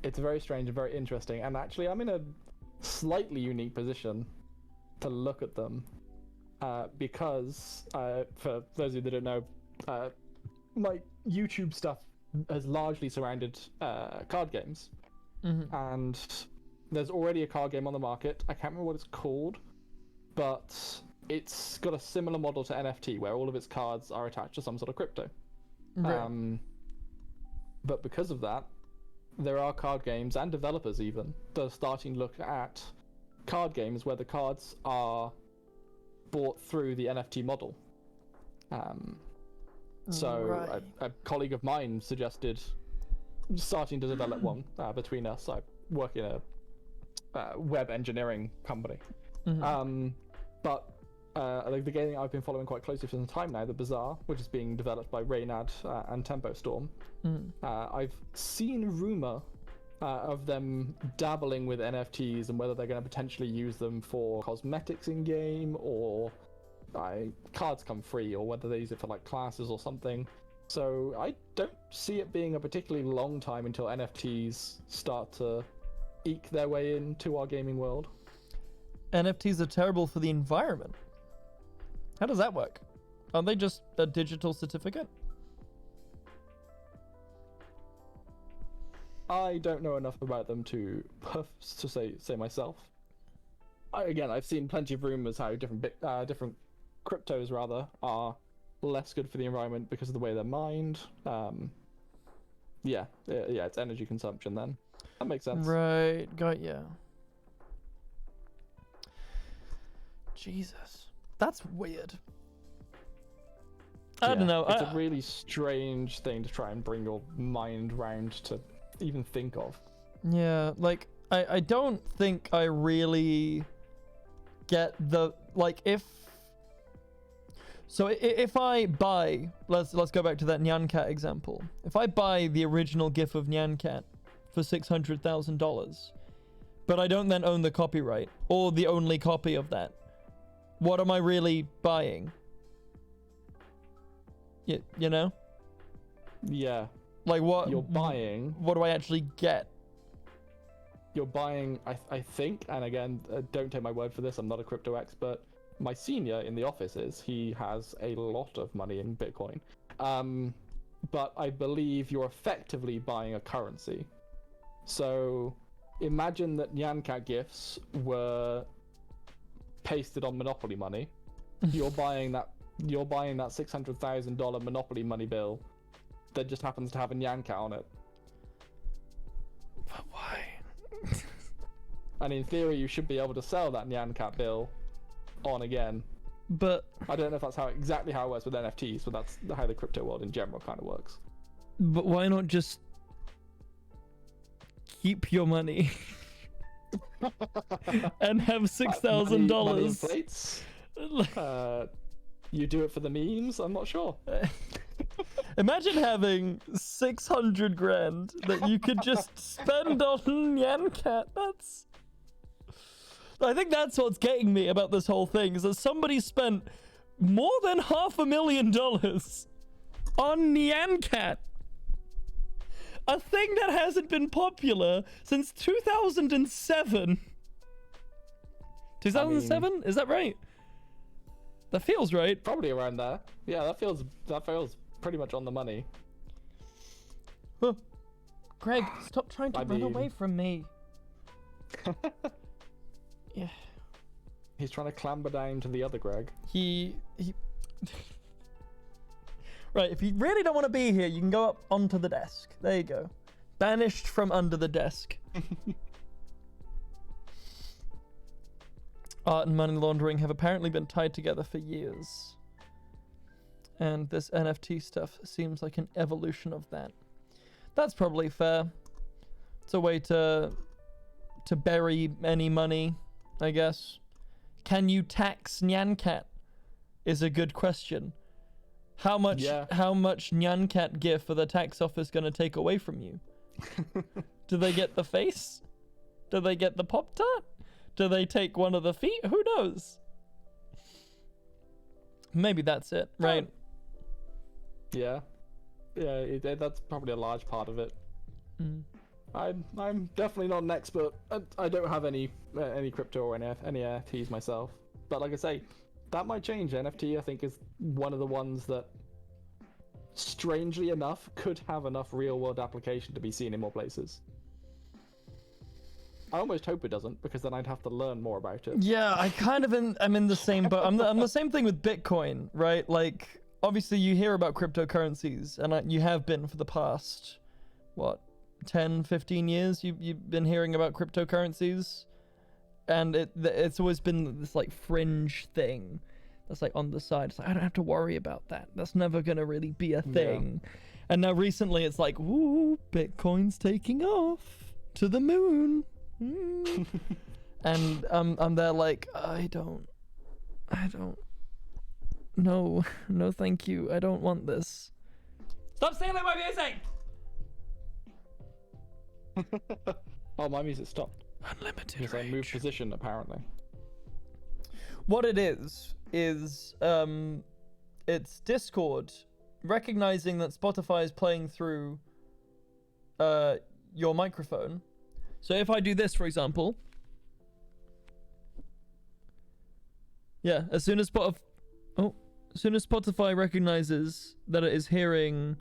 it's very strange and very interesting. And actually, I'm in a slightly unique position to look at them. Because, for those of you that don't know, my YouTube stuff has largely surrounded card games. Mm-hmm. And there's already a card game on the market. I can't remember what it's called, but it's got a similar model to NFT where all of its cards are attached to some sort of crypto. Right. But because of that, there are card games and developers even that are starting to look at card games where the cards are bought through the NFT model. So a colleague of mine suggested starting to develop one between us. I work in a web engineering company. Mm-hmm. But the game I've been following quite closely for some time now, The Bazaar, which is being developed by Reynad and Tempo Storm. I've seen rumor of them dabbling with NFTs and whether they're going to potentially use them for cosmetics in game or cards come free, or whether they use it for like classes or something. So I don't see it being a particularly long time until NFTs start to eke their way into our gaming world. NFTs are terrible for the environment. How does that work? Aren't they just a digital certificate? I don't know enough about them to say myself. I've seen plenty of rumors how different cryptos rather are less good for the environment because of the way they're mined. It's energy consumption then. That makes sense. Right, got ya. Jesus, that's weird. I don't know. It's a really strange thing to try and bring your mind round to even think of. Yeah, like I don't think I really get the, like, if I buy, let's go back to that Nyan Cat example. If I buy the original GIF of Nyan Cat for $600,000, but I don't then own the copyright or the only copy of that, what am I really buying? You know? Yeah. Like, what You're buying... What do I actually get? You're buying, I think, and again, don't take my word for this, I'm not a crypto expert. My senior in the office he has a lot of money in Bitcoin. But I believe you're effectively buying a currency. So imagine that Nyan Cat gifts were pasted on Monopoly money. You're buying that $600,000 Monopoly money bill that just happens to have a Nyan Cat on it. But why? And in theory, you should be able to sell that Nyan Cat bill on again. But I don't know if that's exactly how it works with NFTs, but that's how the crypto world in general kind of works. But why not just keep your money and have $6,000? Inflates. You do it for the memes? I'm not sure. Imagine having 600 grand that you could just spend on Nyan Cat. I think that's what's getting me about this whole thing, is that somebody spent more than $500,000 on Nyan Cat. A thing that hasn't been popular since 2007. 2007? Is that right? That feels right. Probably around there. Yeah, that feels pretty much on the money. Huh. Greg, stop trying to run away from me. Yeah. He's trying to clamber down to the other Greg. He... Right, if you really don't want to be here, you can go up onto the desk. There you go. Banished from under the desk. Art and money laundering have apparently been tied together for years. And this NFT stuff seems like an evolution of that. That's probably fair. It's a way to bury any money, I guess. Can you tax Nyan Cat? Is a good question. How much Nyan Cat GIF are the tax office going to take away from you? Do they get the face? Do they get the Pop-Tart? Do they take one of the feet? Who knows? Maybe that's it, right? Yeah. Yeah, that's probably a large part of it. Mm. I'm definitely not an expert. I don't have any crypto or any NFTs myself. But like I say, that might change. NFT, I think, is one of the ones that, strangely enough, could have enough real-world application to be seen in more places. I almost hope it doesn't, because then I'd have to learn more about it. Yeah, I'm in the same boat. I'm the same thing with Bitcoin, right? Like, obviously you hear about cryptocurrencies, and you have been for the past, 10, 15 years? You've been hearing about cryptocurrencies? And it's always been this, like, fringe thing that's, like, on the side. It's like, I don't have to worry about that. That's never gonna really be a thing. Yeah. And now recently it's like, ooh, Bitcoin's taking off to the moon. And I'm there like, I don't, no, thank you. I don't want this. Stop stealing my music! Oh, my music stopped. Unlimited because I moved position, apparently. What it is it's Discord recognizing that Spotify is playing through your microphone. So if I do this, for example, yeah, as soon as Spotify recognizes that it is hearing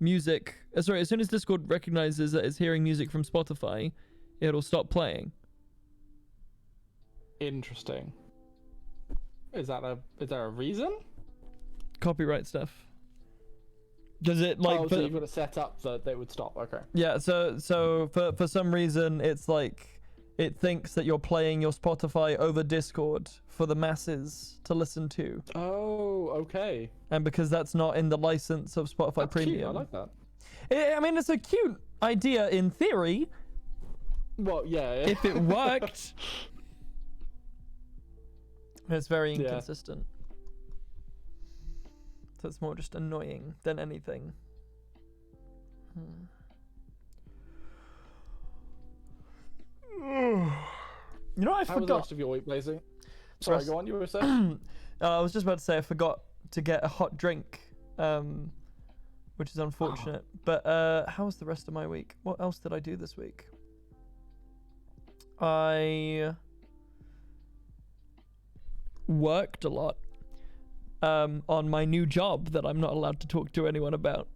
music, as soon as Discord recognizes that it's hearing music from Spotify, it'll stop playing. Interesting. Is there a reason? Copyright stuff. Does it like? Oh, so you've got to set up that they would stop. Okay. Yeah. So for some reason, it's like it thinks that you're playing your Spotify over Discord for the masses to listen to. Oh, okay. And because that's not in the license of Spotify that's Premium. Cute. I like that. I mean, it's a cute idea in theory. Well, yeah. If it worked, it's very inconsistent. So it's more just annoying than anything. You know, I How was the forgot. rest of your week, Blazy? Sorry, go on. You were saying? I was just about to say I forgot to get a hot drink, which is unfortunate. But how was the rest of my week? What else did I do this week? I worked a lot on my new job that I'm not allowed to talk to anyone about.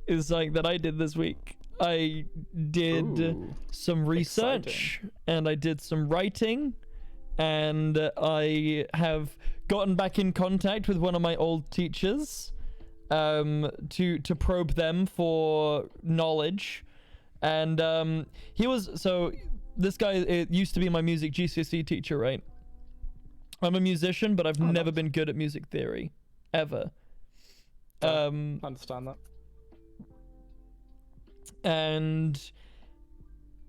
Is something that I did this week. I did some research and I did some writing, and I have gotten back in contact with one of my old teachers to probe them for knowledge. And this guy, it used to be my music GCSE teacher, right? I'm a musician, but I've never been good at music theory ever. I understand that. And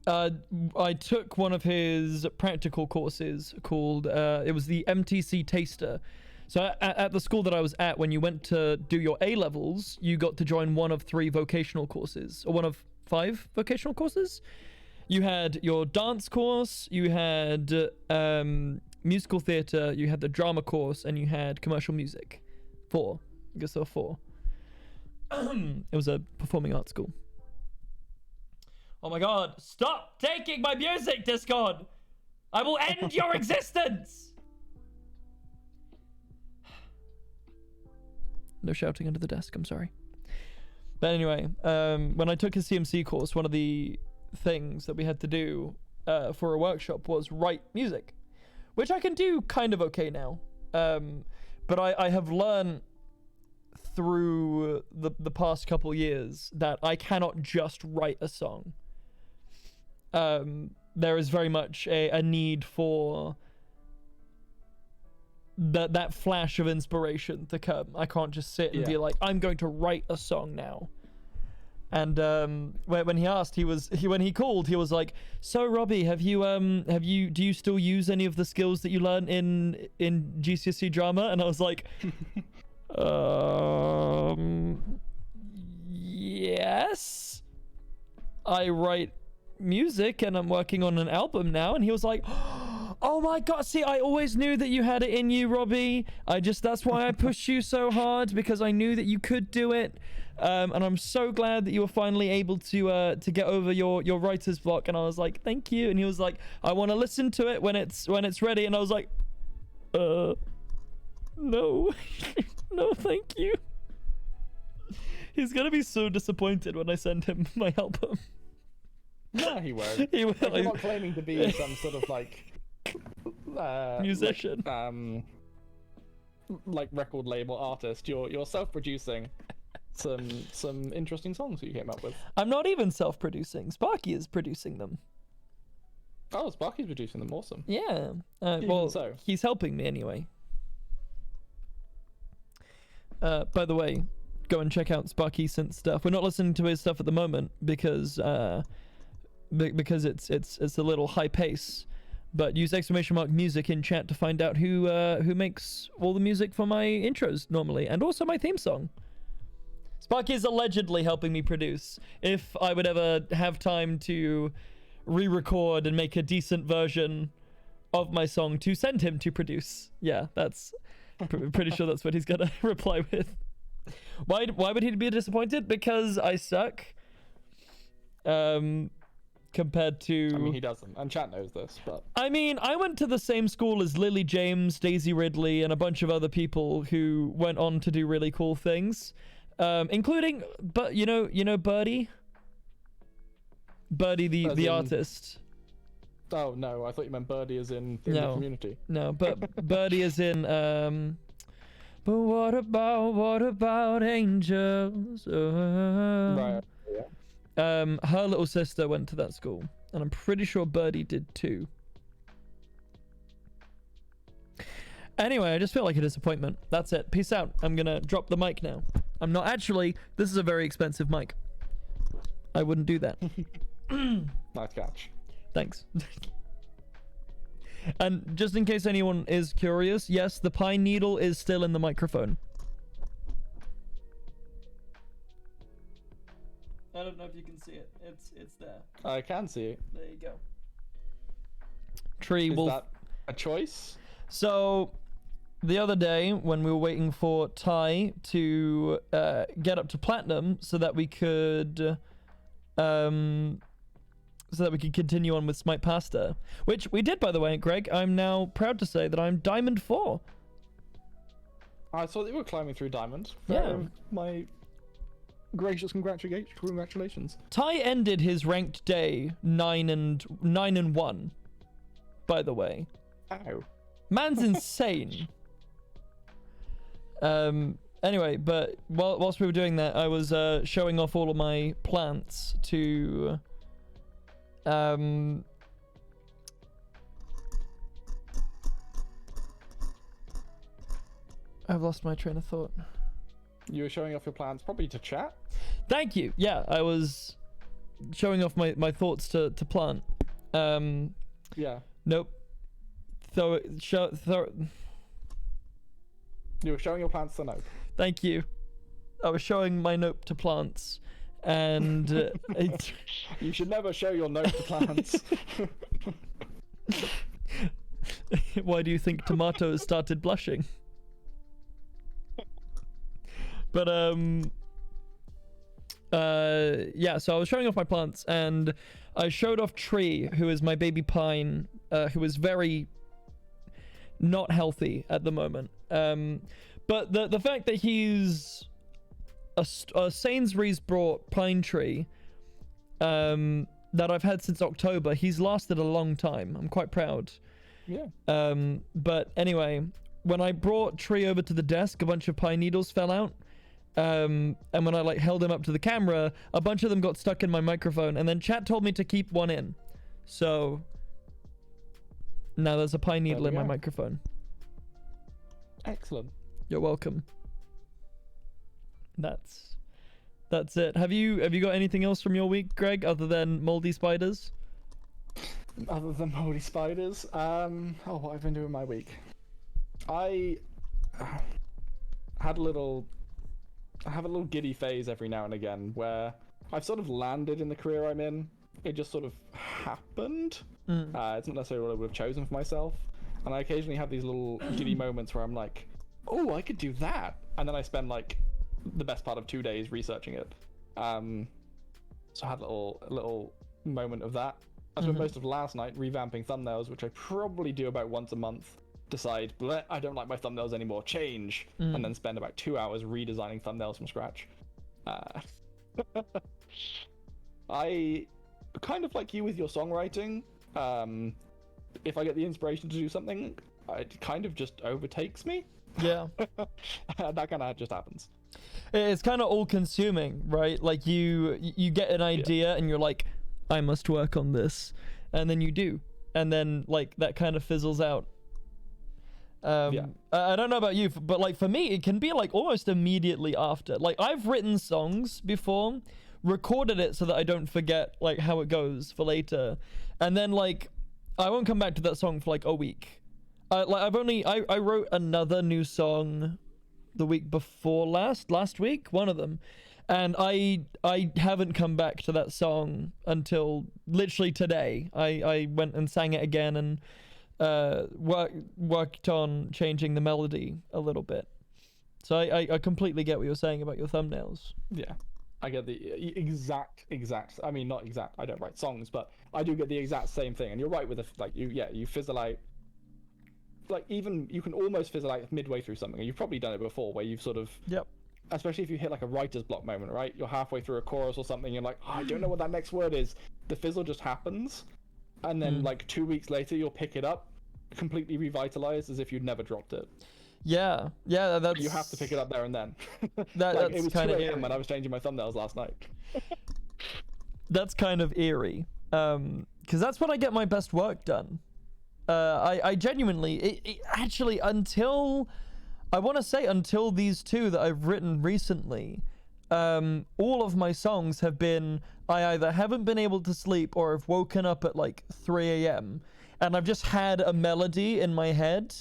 I took one of his practical courses called it was the MTC Taster. So at the school that I was at, when you went to do your A levels, you got to join one of 3 vocational courses, or one of 5 vocational courses. You had your dance course, you had musical theatre, you had the drama course, and you had commercial music. 4. I guess there were 4. It was a performing arts school. Oh my god, stop taking my music, Discord! I will end your existence! No shouting under the desk, I'm sorry. But anyway, when I took a CMC course, one of the things that we had to do for a workshop was write music, which I can do kind of okay now. But I have learned through the past couple years that I cannot just write a song. There is very much a need for that flash of inspiration to come. I can't just sit and be like, I'm going to write a song now. And when he asked, when he called, he was like, "So Robbie, do you still use any of the skills that you learned in GCSE drama?" And I was like, yes, I write music and I'm working on an album now. And he was like, oh my god, see, I always knew that you had it in you, Robbie. That's why I pushed you so hard, because I knew that you could do it. And I'm so glad that you were finally able to get over your writer's block. And I was like, thank you. And he was like, I want to listen to it when it's ready. And I was like, no. No, thank you. He's gonna be so disappointed when I send him my album. No, he won't. He will. You're not claiming to be some sort of musician, like record label artist. You're self-producing some interesting songs that you came up with. I'm not even self-producing. Sparky is producing them. Oh, Sparky's producing them. Awesome. Yeah. So he's helping me anyway. By the way, go and check out Sparky Synth stuff. We're not listening to his stuff at the moment because it's a little high pace. But use !music in chat to find out who makes all the music for my intros normally, and also my theme song. Sparky is allegedly helping me produce. If I would ever have time to re-record and make a decent version of my song to send him to produce, yeah, that's pretty sure that's what he's gonna reply with. Why would he be disappointed? Because I suck. Compared to... I mean, he doesn't, and chat knows this, but... I mean, I went to the same school as Lily James, Daisy Ridley, and a bunch of other people who went on to do really cool things, including, but you know Birdie? Birdie, the artist. Oh, no, I thought you meant Birdie as in the community. No, but Birdie as in, but what about angels? Right. Yeah. Her little sister went to that school, and I'm pretty sure Birdie did too. Anyway, I just feel like a disappointment. That's it. Peace out. I'm gonna drop the mic now. I'm not actually. This is a very expensive mic. I wouldn't do that. Nice catch. Thanks. And just in case anyone is curious, yes, the pine needle is still in the microphone. I don't know if you can see it. It's there. I can see it. There you go. Tree Is will... that a choice? So, the other day, when we were waiting for Ty to get up to platinum so that we could... so that we could continue on with Smite Pasta, which we did, by the way, Greg. I'm now proud to say that I'm Diamond 4. I saw that you were climbing through Diamond. Yeah. My gracious congratulations. Ty ended his ranked day 9 and 1. By the way, Ow. man's insane. Anyway, but whilst we were doing that, I was showing off all of my plants to I've lost my train of thought. You were showing off your plans, probably to chat? Thank you. Yeah, I was showing off my thoughts to plant. Yeah. Nope. You were showing your plants to Nope. Thank you. I was showing my nope to plants, and you should never show your nope to plants. Why do you think tomatoes started blushing? But yeah, so I was showing off my plants, and I showed off Tree, who is my baby pine, who is very not healthy at the moment. But the fact that he's a Sainsbury's brought pine tree that I've had since October, he's lasted a long time. I'm quite proud. Yeah. But anyway, when I brought Tree over to the desk, a bunch of pine needles fell out. And when I held him up to the camera, a bunch of them got stuck in my microphone, and then chat told me to keep one in. So now there's a pine needle in my microphone. Excellent. You're welcome. That's it. Have you got anything else from your week, Greg, other than moldy spiders? Other than moldy spiders, what I've been doing my week. I have a little giddy phase every now and again where I've sort of landed in the career I'm in. It just sort of happened. It's not necessarily what I would have chosen for myself. And I occasionally have these little giddy moments where I'm like, oh, I could do that. And then I spend the best part of 2 days researching it. So I had a little moment of that. I spent most of last night revamping thumbnails, which I probably do about once a month. Decide, I don't like my thumbnails anymore, change, and then spend about 2 hours redesigning thumbnails from scratch. I kind of like you with your songwriting. If I get the inspiration to do something, it kind of just overtakes me. Yeah. That kind of just happens. It's kind of all-consuming, right? Like you get an idea and you're like, I must work on this, and then you do, and then that kind of fizzles out. I don't know about you, but for me, it can be almost immediately after. I've written songs before, recorded it so that I don't forget how it goes for later, and then I won't come back to that song for a week. I wrote another new song the week before last week, one of them, and I haven't come back to that song until literally today. I went and sang it again and worked on changing the melody a little bit. So I completely get what you're saying about your thumbnails. Yeah, I get the exact. I mean, not exact. I don't write songs, but I do get the exact same thing. And you're right with you fizzle out. Even you can almost fizzle out midway through something. And you've probably done it before, where you've sort of. Yep. Especially if you hit a writer's block moment, right? You're halfway through a chorus or something. You're like, I don't know what that next word is. The fizzle just happens, and then 2 weeks later you'll pick it up, completely revitalized, as if you'd never dropped it. Yeah, that's. You have to pick it up there and then. That's it was kind 2 of a.m. when I was changing my thumbnails last night. That's kind of eerie, because that's when I get my best work done. I genuinely, actually, until these two that I've written recently, all of my songs have been I either haven't been able to sleep or I've woken up at like 3 a.m. and I've just had a melody in my head,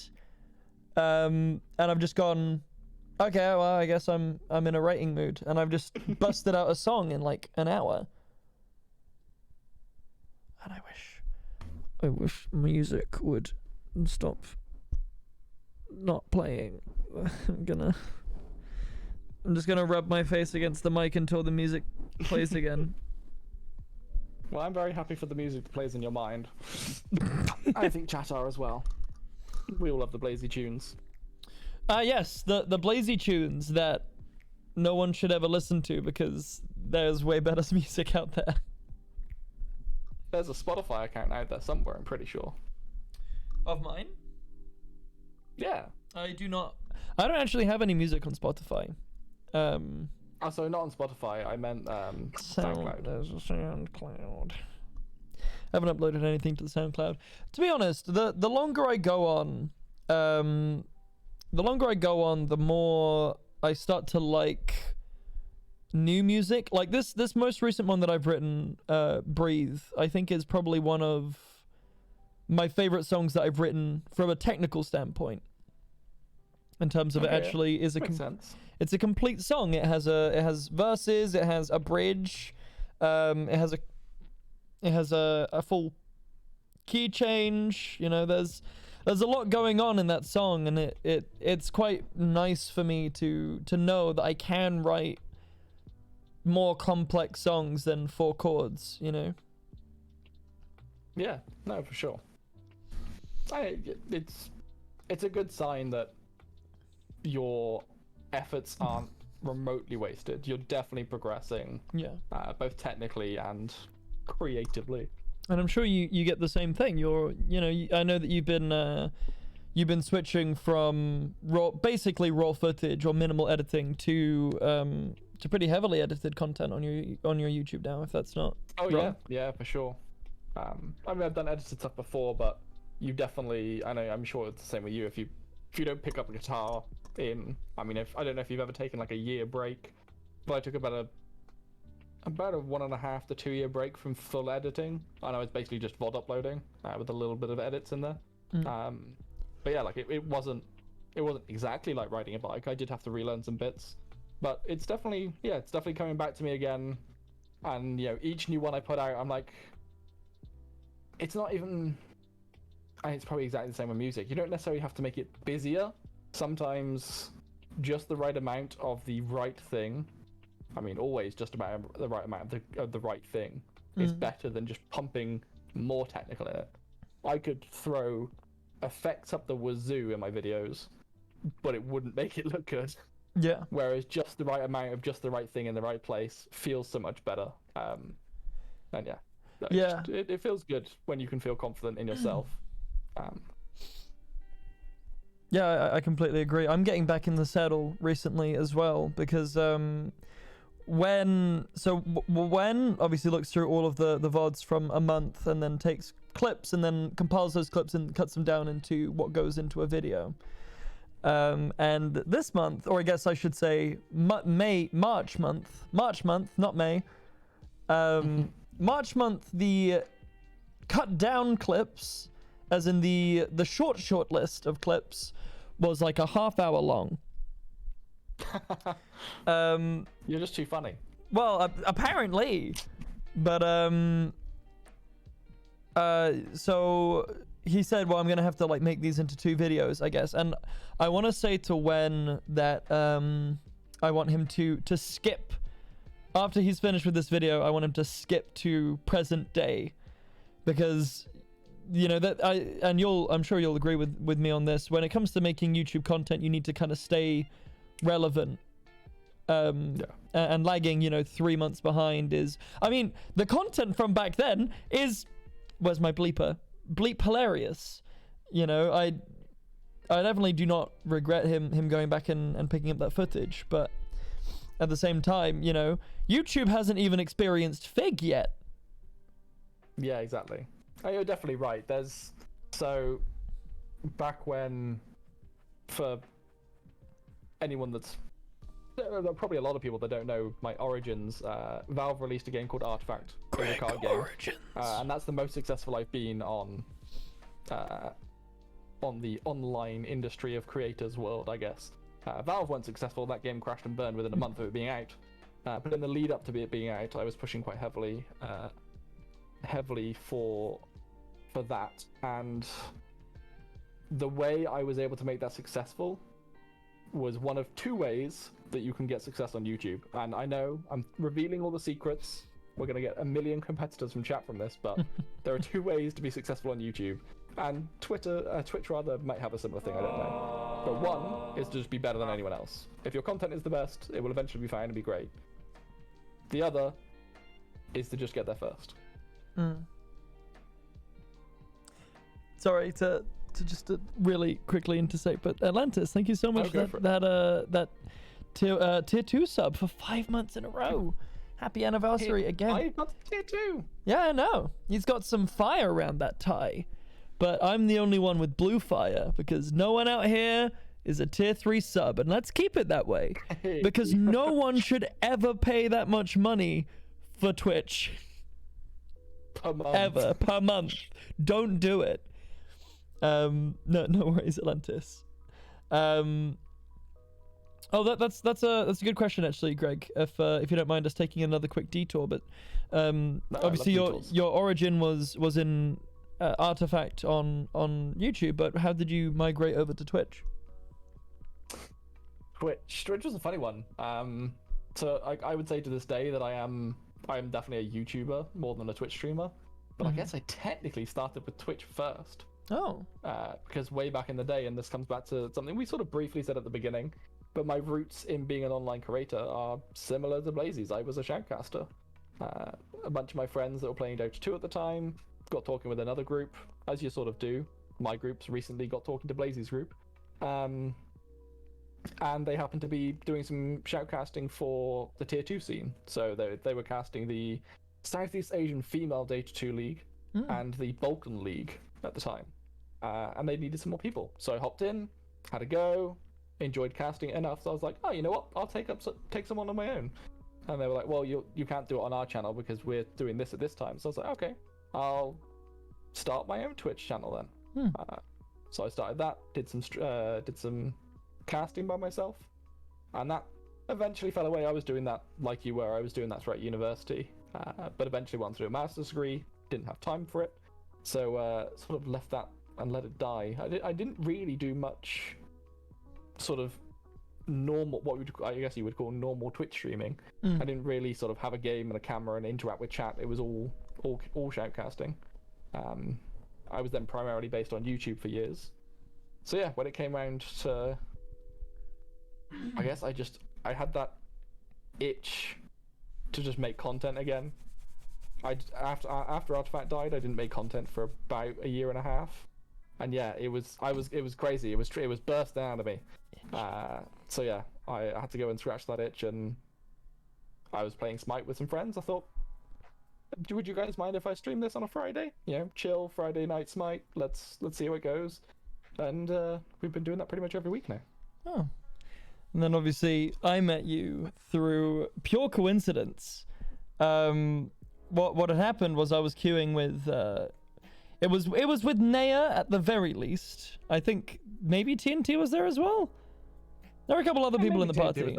and I've just gone, okay, well, I guess I'm in a writing mood, and I've just busted out a song in like an hour. And I wish music would stop not playing. I'm just gonna rub my face against the mic until the music plays again. Well, I'm very happy for the music that plays in your mind. I think chat are as well. We all love the Blazy tunes. Yes, the Blazy tunes that no one should ever listen to because there's way better music out there. There's a Spotify account out there somewhere, I'm pretty sure. Of mine? Yeah. I don't actually have any music on Spotify. Oh, so not on Spotify, I meant SoundCloud. There's a SoundCloud. I haven't uploaded anything to the SoundCloud. To be honest, the longer I go on, the more I start to like new music. Like this most recent one that I've written, Breathe, I think is probably one of my favorite songs that I've written from a technical standpoint. In terms of it actually is it's a complete song. It has verses, it has a bridge, it has a full key change. You know, there's a lot going on in that song, and it's quite nice for me to know that I can write more complex songs than 4 chords, you know. Yeah, no, for sure. It's a good sign that your efforts aren't remotely wasted. You're definitely progressing. Yeah. Both technically and creatively. And I'm sure you get the same thing. I know that you've been switching from basically raw footage or minimal editing to pretty heavily edited content on your YouTube now, if that's not wrong. Yeah, for sure. I mean, I've done edited stuff before, but you definitely, I'm sure it's the same with you. If you don't pick up a guitar I don't know if you've ever taken like a year break, but I took about a 1.5 to 2 year break from full editing. I know it's basically just VOD uploading with a little bit of edits in there. But yeah, like it wasn't exactly like riding a bike. I did have to relearn some bits, but it's definitely coming back to me again. And each new one I put out, I'm like, it's not even. It's probably exactly the same with music. You don't necessarily have to make it busier. Sometimes just the right amount of the right thing. I mean, always just about the right amount of the right thing is better than just pumping more technical in it. I could throw effects up the wazoo in my videos, but it wouldn't make it look good. Yeah. Whereas just the right amount of just the right thing in the right place feels so much better. And it feels good when you can feel confident in yourself. Yeah, I completely agree. I'm getting back in the saddle recently as well because when obviously looks through all of the VODs from a month and then takes clips and then compiles those clips and cuts them down into what goes into a video. And this month, or I guess I should say March month, not May. March month, the cut down clips, as in the short list of clips, was like a half hour long. You're just too funny. Well, apparently, but so he said, well, I'm gonna have to like make these into 2 videos, I guess. And I want to say to Wen that I want him to skip after he's finished with this video. I want him to skip to present day, because that I'm sure you'll agree with me on this. When it comes to making YouTube content, you need to kind of stay relevant. And lagging 3 months behind is, I mean, the content from back then is, where's my bleep hilarious. I definitely do not regret him going back and picking up that footage, but at the same time, YouTube hasn't even experienced Fig yet. Yeah, exactly. Oh, you're definitely right. So back when, for anyone that's there are probably a lot of people that don't know my origins. Valve released a game called Artifact, a card game, and that's the most successful I've been on the online industry of creators world, I guess. Valve weren't successful. That game crashed and burned within a month of it being out. But in the lead up to it being out, I was pushing quite heavily for that. And the way I was able to make that successful was one of two ways that you can get success on YouTube. And I know I'm revealing all the secrets. We're going to get a million competitors from chat from this, but there are two ways to be successful on YouTube. And Twitch rather might have a similar thing, I don't know. But one is to just be better than anyone else. If your content is the best, it will eventually be fine and be great. The other is to just get there first. Sorry to just really quickly intersect, but Atlantis, thank you so much for that tier 2 sub for 5 months in a row. Happy anniversary again. 5 months tier 2. Yeah, I know. He's got some fire around that tie, but I'm the only one with blue fire because no one out here is a tier 3 sub, and let's keep it that way because no one should ever pay that much money for Twitch. Per month. Ever per month. Don't do it. No worries, Atlantis. That's a good question actually, Greg. If you don't mind us taking another quick detour, but obviously your origin was in Artifact on YouTube, but how did you migrate over to Twitch? Twitch was a funny one. So I would say to this day that I am definitely a YouTuber more than a Twitch streamer, but I guess I technically started with Twitch first. Oh. Because way back in the day, and this comes back to something we sort of briefly said at the beginning, but my roots in being an online creator are similar to Blazy's. I was a shoutcaster. A bunch of my friends that were playing Dota 2 at the time got talking with another group, as you sort of do. My groups recently got talking to Blazy's group. And they happened to be doing some shoutcasting for the tier 2 scene. So they were casting the Southeast Asian Female Dota 2 League and the Balkan League at the time. And they needed some more people. So I hopped in, had a go, enjoyed casting enough, so I was like, oh, you know what? I'll take someone on my own. And they were like, well, you can't do it on our channel because we're doing this at this time. So I was like, okay, I'll start my own Twitch channel then. So I started that, did some casting by myself, and that eventually fell away. I was doing that like you were. I was doing that throughout university, but eventually wanted to do a master's degree, didn't have time for it, so sort of left that and let it die. I didn't really do much sort of normal, I guess you would call normal Twitch streaming. I didn't really sort of have a game and a camera and interact with chat. It was all shoutcasting. I was then primarily based on YouTube for years. So yeah, when it came around to, I guess I had that itch to just make content again. After Artifact died, I didn't make content for about a year and a half, and yeah, it was crazy. It was bursting out of me. So yeah, I had to go and scratch that itch, and I was playing Smite with some friends. I thought, would you guys mind if I stream this on a Friday? You know, chill Friday night Smite. Let's see how it goes. And we've been doing that pretty much every week now. Oh. And then obviously I met you through pure coincidence. What had happened was I was queuing with it was with Naya at the very least. I think maybe TNT was there as well. There were a couple other people in the party.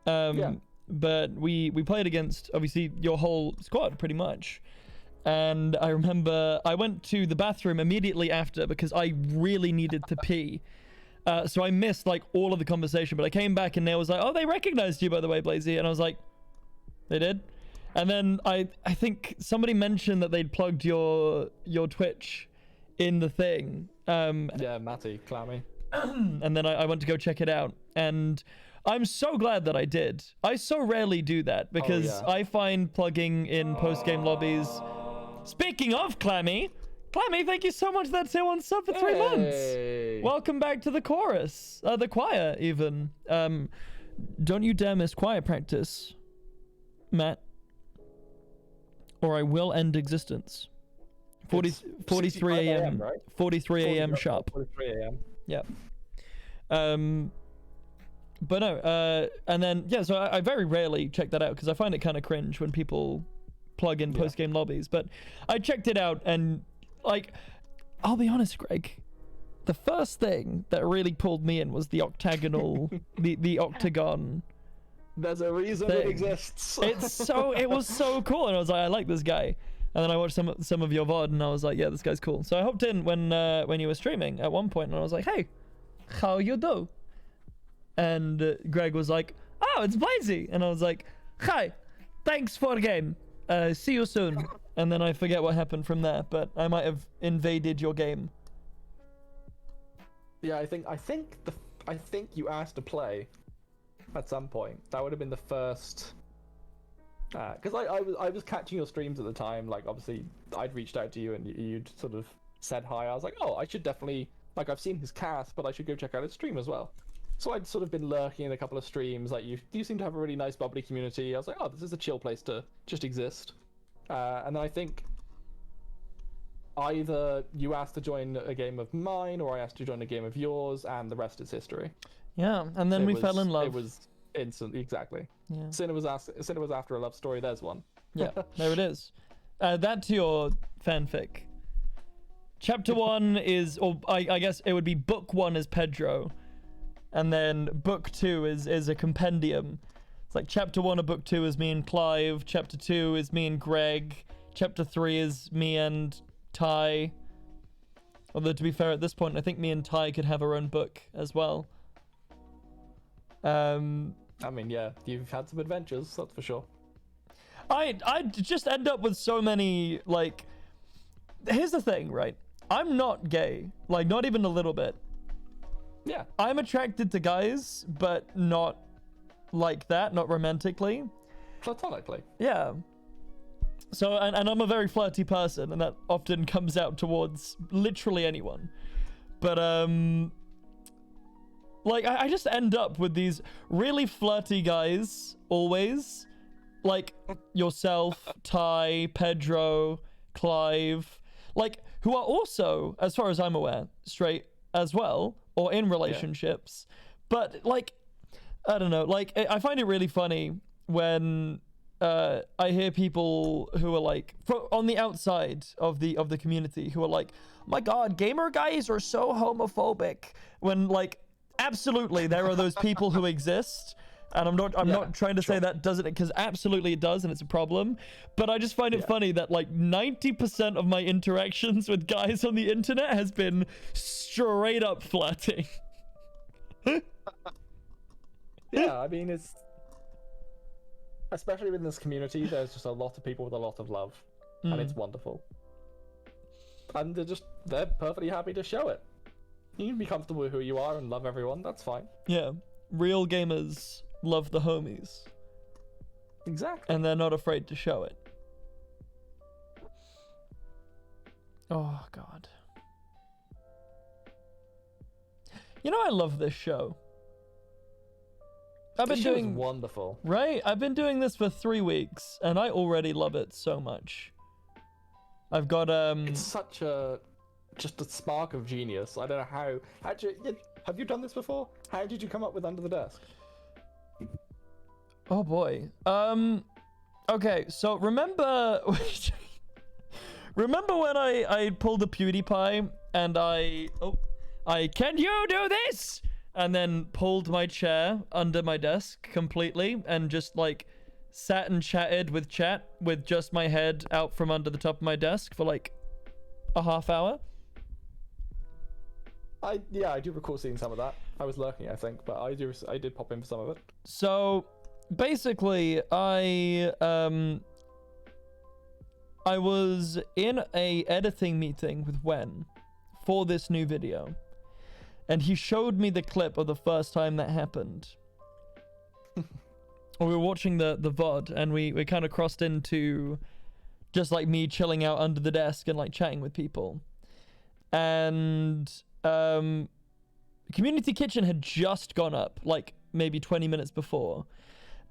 Yeah. But we played against obviously your whole squad pretty much. And I remember I went to the bathroom immediately after because I really needed to pee. So I missed like all of the conversation, but I came back and Neil was like, oh, they recognized you by the way, Blazy. And I was like, they did? And then I think somebody mentioned that they'd plugged your Twitch in the thing. Yeah, Matty, Clammy. And then I went to go check it out. And I'm so glad that I did. I so rarely do that because I find plugging in post-game lobbies. Speaking of Clammy, thank you so much for that tier 1 sub for 3 months. Welcome back to the chorus. The choir, even. Don't you dare miss choir practice, Matt, or I will end existence. 43 a.m. Right? 43 a.m. sharp. 43 a.m. Yep. But no, and then yeah, so I very rarely check that out because I find it kind of cringe when people plug in post-game lobbies. But I checked it out, and like, I'll be honest, Greg, the first thing that really pulled me in was the octagonal, the octagon. There's a reason thing. it exists. It was so cool, and I was like, I like this guy. And then I watched some of your VOD, and I was like, yeah, this guy's cool. So I hopped in when you were streaming at one point, and I was like, hey, how you do? And Greg was like, oh, it's Blazy. And I was like, hi, thanks for the game. See you soon. And then I forget what happened from there, but I might have invaded your game. Yeah, I think you asked to play at some point. That would have been the first. Because I was catching your streams at the time. Like, obviously, I'd reached out to you and you'd sort of said hi. I was like, oh, I should definitely, like, I've seen his cast, but I should go check out his stream as well. So I'd sort of been lurking in a couple of streams. Like, you seem to have a really nice, bubbly community. I was like, oh, this is a chill place to just exist. And then I think either you asked to join a game of mine, or I asked to join a game of yours, and the rest is history. Yeah, and then we fell in love. It was instant, exactly. Yeah. Sinner was after a love story. There's one. Yeah, there it is. That to your fanfic. Chapter 1 is, or I guess it would be book 1 is Pedro, and then book 2 is a compendium. It's like chapter 1 of book 2 is me and Clive. Chapter 2 is me and Greg. Chapter 3 is me and Ty. Although to be fair, at this point, I think me and Ty could have our own book as well. I mean, yeah, you've had some adventures, that's for sure. I just end up with so many, like, here's the thing, right? I'm not gay, like, not even a little bit. Yeah. I'm attracted to guys, but not like that, not romantically. Platonically. Yeah. So, and I'm a very flirty person, and that often comes out towards literally anyone. But, like, I just end up with these really flirty guys, always. Like, yourself, Ty, Pedro, Clive. Like, who are also, as far as I'm aware, straight as well, or in relationships. Yeah. But, like, I don't know. Like, I find it really funny when I hear people who are, like, on the outside of the community, who are like, oh my god, gamer guys are so homophobic. When, like, absolutely, there are those people who exist, and I'm not trying to say that doesn't, because absolutely it does, and it's a problem. But I just find it funny that like 90% of my interactions with guys on the internet has been straight up flirting. Yeah, I mean, it's especially within this community, there's just a lot of people with a lot of love, and it's wonderful. And they're perfectly happy to show it. You can be comfortable with who you are and love everyone, that's fine. Yeah, real gamers love the homies. Exactly. And they're not afraid to show it. Oh, God. You know, I love this show. This show is wonderful. Right? I've been doing this for 3 weeks, and I already love it so much. I've got, It's such just a spark of genius. I don't know how. Actually, have you done this before? How did you come up with Under the Desk? Oh boy. Okay, so remember when I pulled a PewDiePie and I can you do this? And then pulled my chair under my desk completely and just like sat and chatted with chat with just my head out from under the top of my desk for like a half hour. I do recall seeing some of that. I was lurking, I think, but I did pop in for some of it. So basically, I was in a editing meeting with Wen for this new video, and he showed me the clip of the first time that happened. We were watching the VOD, and we kind of crossed into just like me chilling out under the desk and like chatting with people. And Community Kitchen had just gone up, like maybe 20 minutes before.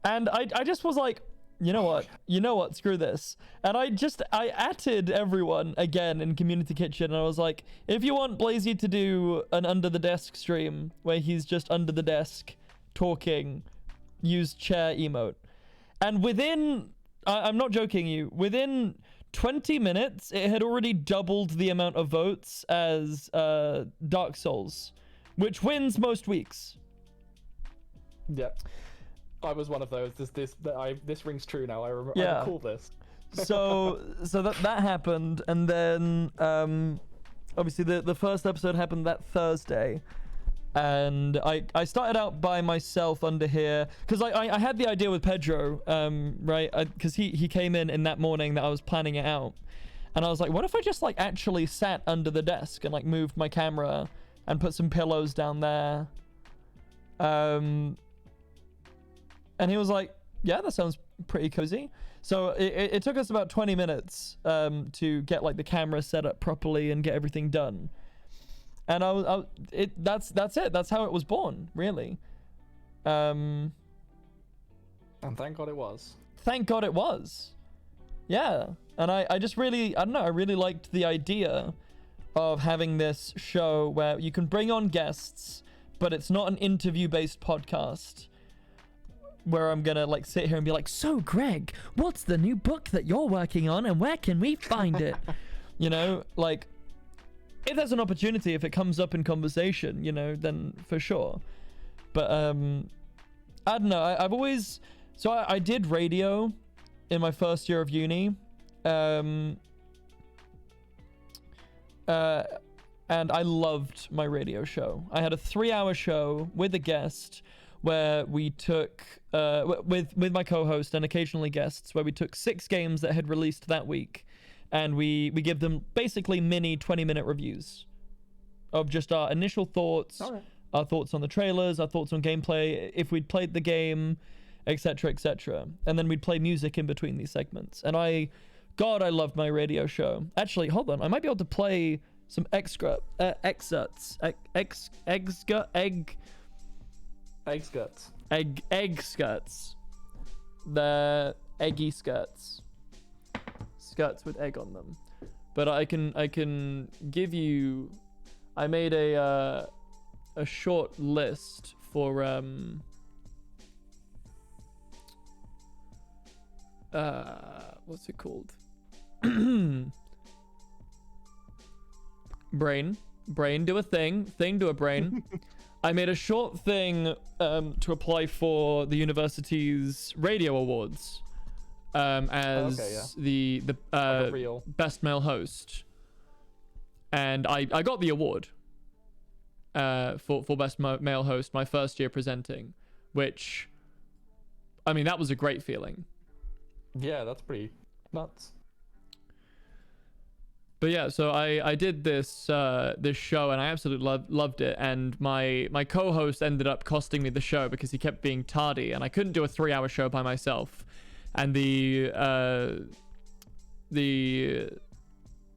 And I just was like, you know what, screw this. And I atted everyone again in Community Kitchen, and I was like, if you want Blazy to do an under the desk stream where he's just under the desk talking, use chair emote. And within, I'm not joking you, within 20 minutes, it had already doubled the amount of votes as Dark Souls, which wins most weeks. Yep. I was one of those. This rings true now. I recall this. so that happened, and then obviously the first episode happened that Thursday, and I started out by myself under here because I had the idea with Pedro, right? Because he came in that morning that I was planning it out, and I was like, what if I just like actually sat under the desk and like moved my camera and put some pillows down there, and he was like, yeah, that sounds pretty cozy. So it took us about 20 minutes to get like the camera set up properly and get everything done. And that's it. That's how it was born, really. And thank God it was. Thank God it was. Yeah. And I just really, I don't know, I really liked the idea of having this show where you can bring on guests, but it's not an interview-based podcast where I'm gonna like sit here and be like, so Greg, what's the new book that you're working on and where can we find it? You know, like, if there's an opportunity, if it comes up in conversation, you know, then for sure. But I don't know, I've always, so I did radio in my first year of uni, and I loved my radio show. I had a 3-hour show with a guest where we took with my co-host and occasionally guests, where we took 6 games that had released that week, and we give them basically mini 20-minute reviews of just our initial thoughts, our thoughts on the trailers, our thoughts on gameplay, if we'd played the game, etc., etc. And then we'd play music in between these segments. And I loved my radio show. Actually, hold on, I might be able to play some excerpts. Egg skirts. Egg skirts. The eggy skirts. Skirts with egg on them. But I can give you, I made a short list for what's it called? Brain, do a thing do a brain. I made a short thing to apply for the university's radio awards as the best male host, and I got the award for best male host my first year presenting, which, I mean, that was a great feeling. Yeah, that's pretty nuts. But yeah, so I did this this show, and I absolutely loved it. And my co-host ended up costing me the show because he kept being tardy, and I couldn't do a 3-hour show by myself. And the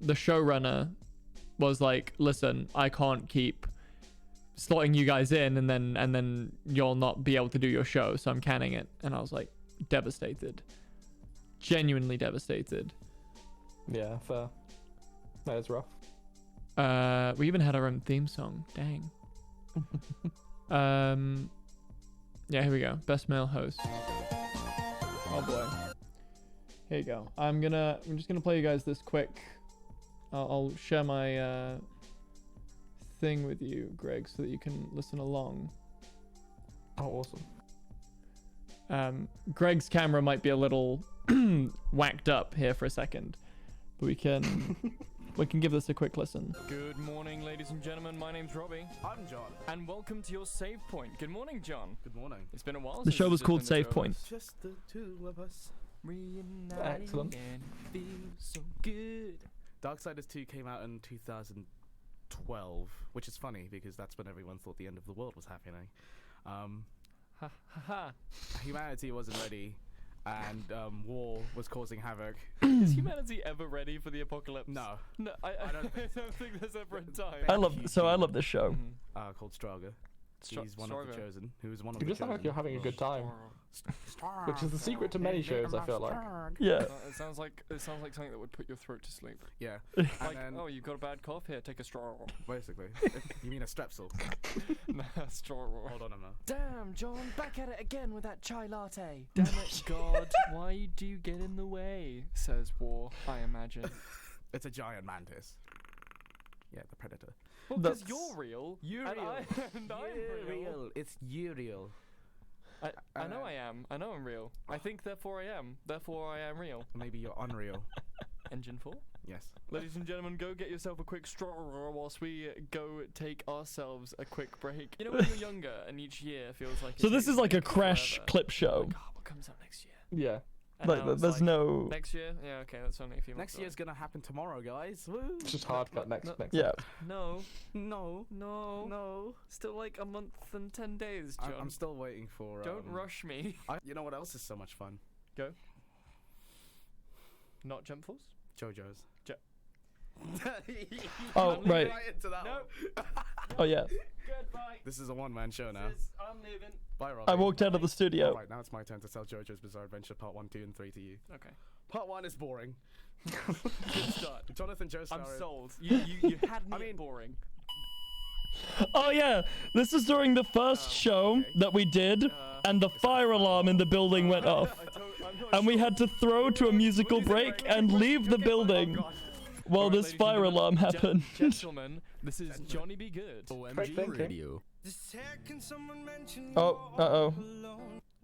showrunner was like, "Listen, I can't keep slotting you guys in, and then you'll not be able to do your show, so I'm canning it." And I was like, devastated, genuinely devastated. Yeah, fair. That is rough. We even had our own theme song. Dang. Yeah, here we go. Best male host. Oh boy. Here you go. I'm just gonna play you guys this quick. I'll share my thing with you, Greg, so that you can listen along. Oh, awesome. Greg's camera might be a little whacked up here for a second, but we can give this a quick listen. Good morning, ladies and gentlemen. My name's Robbie. I'm John. And welcome to your save point. Good morning, John. Good morning. It's been a while. The since show was you've called been the Save show. Point. Just the two of us. Reunited. Excellent. And it feels so good. Darksiders 2 came out in 2012, which is funny because that's when everyone thought the end of the world was happening. Ha ha ha. Humanity wasn't ready, and war was causing havoc. Is humanity ever ready for the apocalypse? No. No, I don't think don't think there's ever a time. I love this show. Mhm. Called Straga. He's one of the chosen. Who's one of You the just sound like you're having a good time, Star. which is the secret to many shows. I feel like. Yeah. It sounds like something that would put your throat to sleep. Yeah. Like, then, oh, you've got a bad cough? Here, take a straw. basically. You mean a strepsil? Nah, straw. Hold on a minute. Damn, John, back at it again with that chai latte. Damn it, God, why do you get in the way? Says War, I imagine. It's a giant mantis. Yeah, the predator. Well, because That's- you're real. You're and real. and I'm real. It's Uriel. I know I am. I know I'm real. I think, therefore I am. Therefore I am real. Maybe you're unreal. Engine 4? Yes. Ladies and gentlemen, go get yourself a quick straw whilst we go take ourselves a quick break. You know when you're younger and each year feels like So it this takes is like a forever. crash clip show. Like, oh, what comes out next year? Yeah. And Like now it's there's like, no. Next year? Yeah, okay, that's only a few months Next year's gonna happen tomorrow, guys. Woo! It's just hard cut next. Yeah. No, No. no, No. still like a month and 10 days, John. I'm still waiting for. Don't rush me. You know what else is so much fun? Not Jump Force? JoJo's. Oh, I'm right. into that Nope. one. Oh yeah. Goodbye. This is a one-man show now. I'm leaving. Bye, Robbie. I walked out of the studio. Alright, now it's my turn to sell JoJo's Bizarre Adventure Part 1, 2, and 3 to you. Okay. Part 1 is boring. Good start. Jonathan Joestar. I'm sold. You had me at boring. Oh yeah. This is during the first show okay. that we did, and the fire alarm in the building went off, and we had to throw to a musical break and leave the building while Alright, this ladies and fire gentlemen, alarm happened. Gentlemen, this is Johnny Be Good. Great thinking. Oh, uh-oh.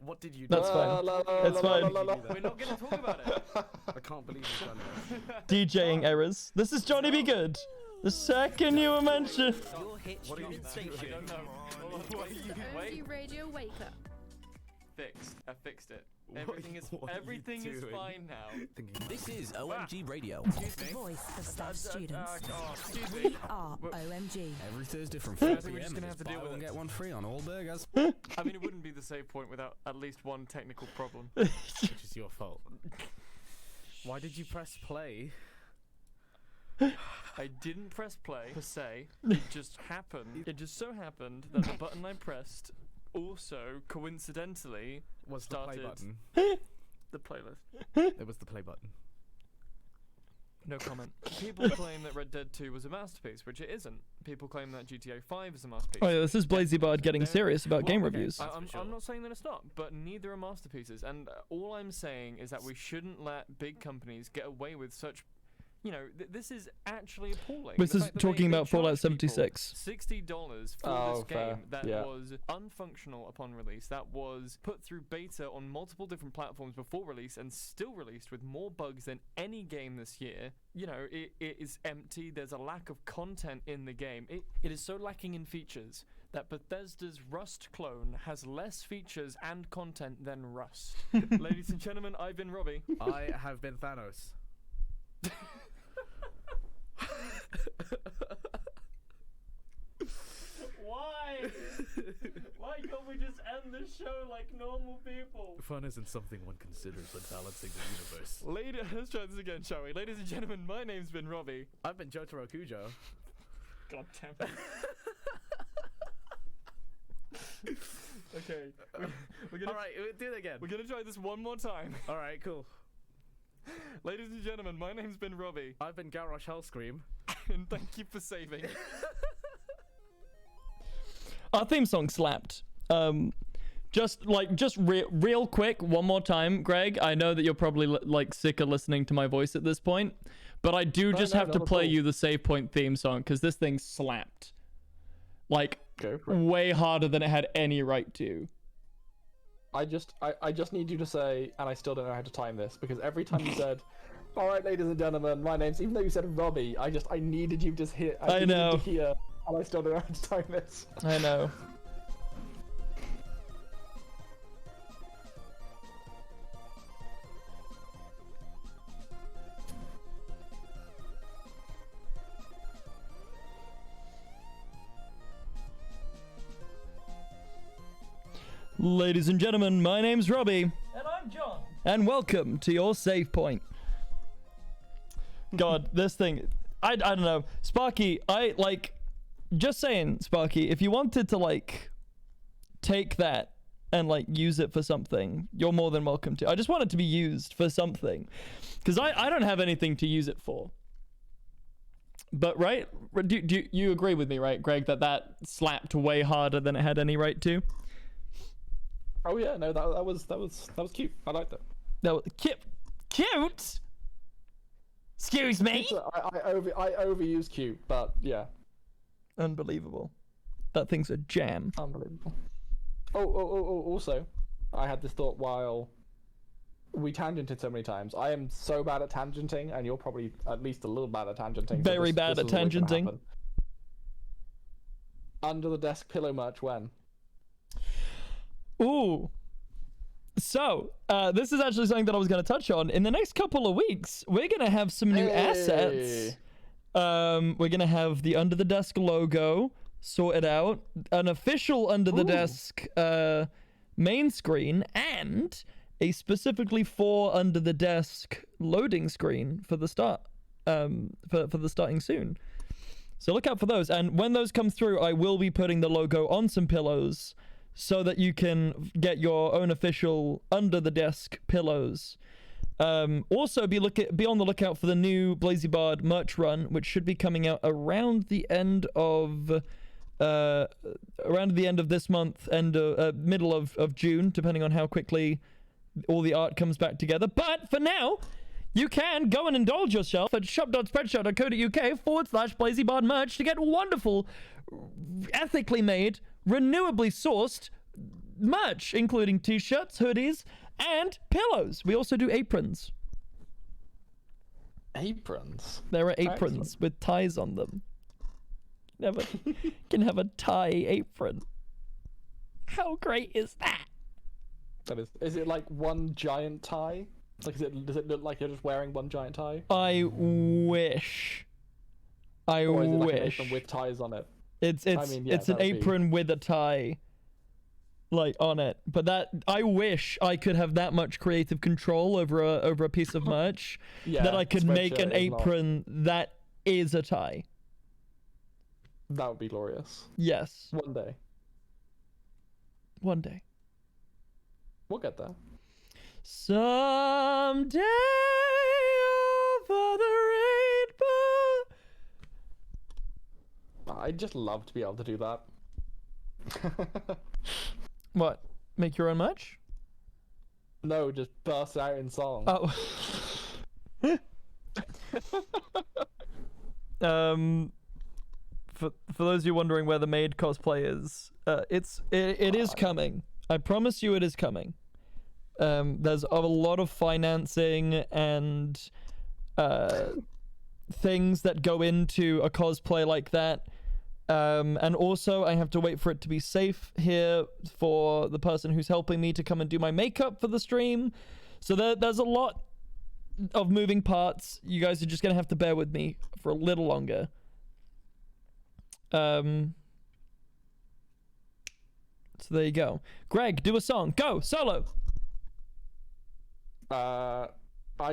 What did you do? That's fine. It's fine. We're not going to talk about it. I can't believe you've done that. DJing errors. This is Johnny Be Good. The second you were mentioned. Your hit What are you station. I don't know. Hold on, wait. OMG Radio Wake Up. Fixed. I fixed it. What- Everything is what are you everything is doing? fine now. Thinking This is OMG Radio. Excuse The me. voice of staff students. Excuse We me. are Well- OMG. Every Thursday from I 4 think we're just p.m. gonna have to buy deal with one it. get one free on all burgers. I mean, it wouldn't be the save point without at least one technical problem. which is your fault. Why did you press play? I didn't press play per se. It just happened. It just so happened that the button I pressed also coincidentally Was the play started button? the playlist. It was the play button. No comment. People claim that Red Dead 2 was a masterpiece, which it isn't. People claim that GTA 5 is a masterpiece. Oh yeah, this is Blazy Bard getting They're- serious about game Well, okay, reviews. I'm not saying that it's not, but neither are masterpieces. And all I'm saying is that we shouldn't let big companies get away with such. You know, this is actually appalling. This The is fact that talking they about Fallout charge people 76. $60 for Oh, this fair. game that Yeah. was unfunctional upon release, that was put through beta on multiple different platforms before release and still released with more bugs than any game this year. You know, it is empty. There's a lack of content in the game. It is so lacking in features that Bethesda's Rust clone has less features and content than Rust. Ladies and gentlemen, I've been Robbie. I have been Thanos. Why? Why can't we just end the show like normal people? Fun isn't something one considers when balancing the universe. Let's try this again, shall we? Ladies and gentlemen, my name's been Robbie. I've been Jotaro Kujo. God damn it. Okay, we're gonna Alright, we'll do it again. we're gonna try this one more time. Alright, cool. Ladies and gentlemen, my name's been Robbie, I've been Garrosh Hellscream. and thank you for saving. Our theme song slapped. Just real quick, one more time, Greg. I know that you're probably like sick of listening to my voice at this point, but I do just have to not at play all. you the save point theme song because this thing slapped. Like Go for it. way harder than it had any right to. I just need you to say, and I still don't know how to time this because every time you said, "All right, ladies and gentlemen, my name's," even though you said Robbie, I needed you to hear. I needed know. To hear, and I still don't know how to time this. I know. Ladies and gentlemen, my name's Robbie. And I'm John. And welcome to your save point. God, this thing, I don't know. Sparky, just saying, Sparky, if you wanted to, take that and like use it for something, you're more than welcome to. I just want it to be used for something, because I don't have anything to use it for. But right, do you agree with me, right, Greg, that slapped way harder than it had any right to? Oh yeah, no, that was cute. I liked it. That was cute. Excuse me. I overuse cute, but yeah. Unbelievable. That thing's a jam. Unbelievable. Oh, also, I had this thought while we tangented so many times. I am so bad at tangenting, and you're probably at least a little bad at tangenting. Very bad at tangenting. Under the desk pillow merch when? Ooh. So, this is actually something that I was going to touch on. In the next couple of weeks, we're going to have some new assets. We're going to have the Under the Desk logo sorted out, an official Under the Desk main screen, and a specifically for Under the Desk loading screen for the start, for the starting soon. So look out for those. And when those come through, I will be putting the logo on some pillows so that you can get your own official Under the Desk pillows. Also, be on the lookout for the new Blazy Bard merch run, which should be coming out around the end of this month and middle of June, depending on how quickly all the art comes back together. But for now, you can go and indulge yourself at shop.spreadshirt.co.uk/Blazy Bard merch to get wonderful, ethically made, renewably sourced merch, including t-shirts, hoodies, and pillows. We also do aprons. Aprons? There are aprons with ties on them. Can have a tie apron. How great is that? That is it like one giant tie? Like, does it look like you're just wearing one giant tie? I wish. Or is it like an apron with ties on it? It's an apron with a tie, like, on it. But I wish I could have that much creative control over a piece of merch that I could make an apron that is a tie. That would be glorious. Yes. One day. One day. We'll get there. Someday over the rainbow. I'd just love to be able to do that. What? Make your own merch? No, just burst out in song. Oh. For those of you wondering where the maid cosplay is, it is coming. I promise you, it is coming. There's a lot of financing and things that go into a cosplay like that. And also, I have to wait for it to be safe here for the person who's helping me to come and do my makeup for the stream. So there's a lot of moving parts. You guys are just going to have to bear with me for a little longer. So there you go. Greg, do a song. Go, solo! I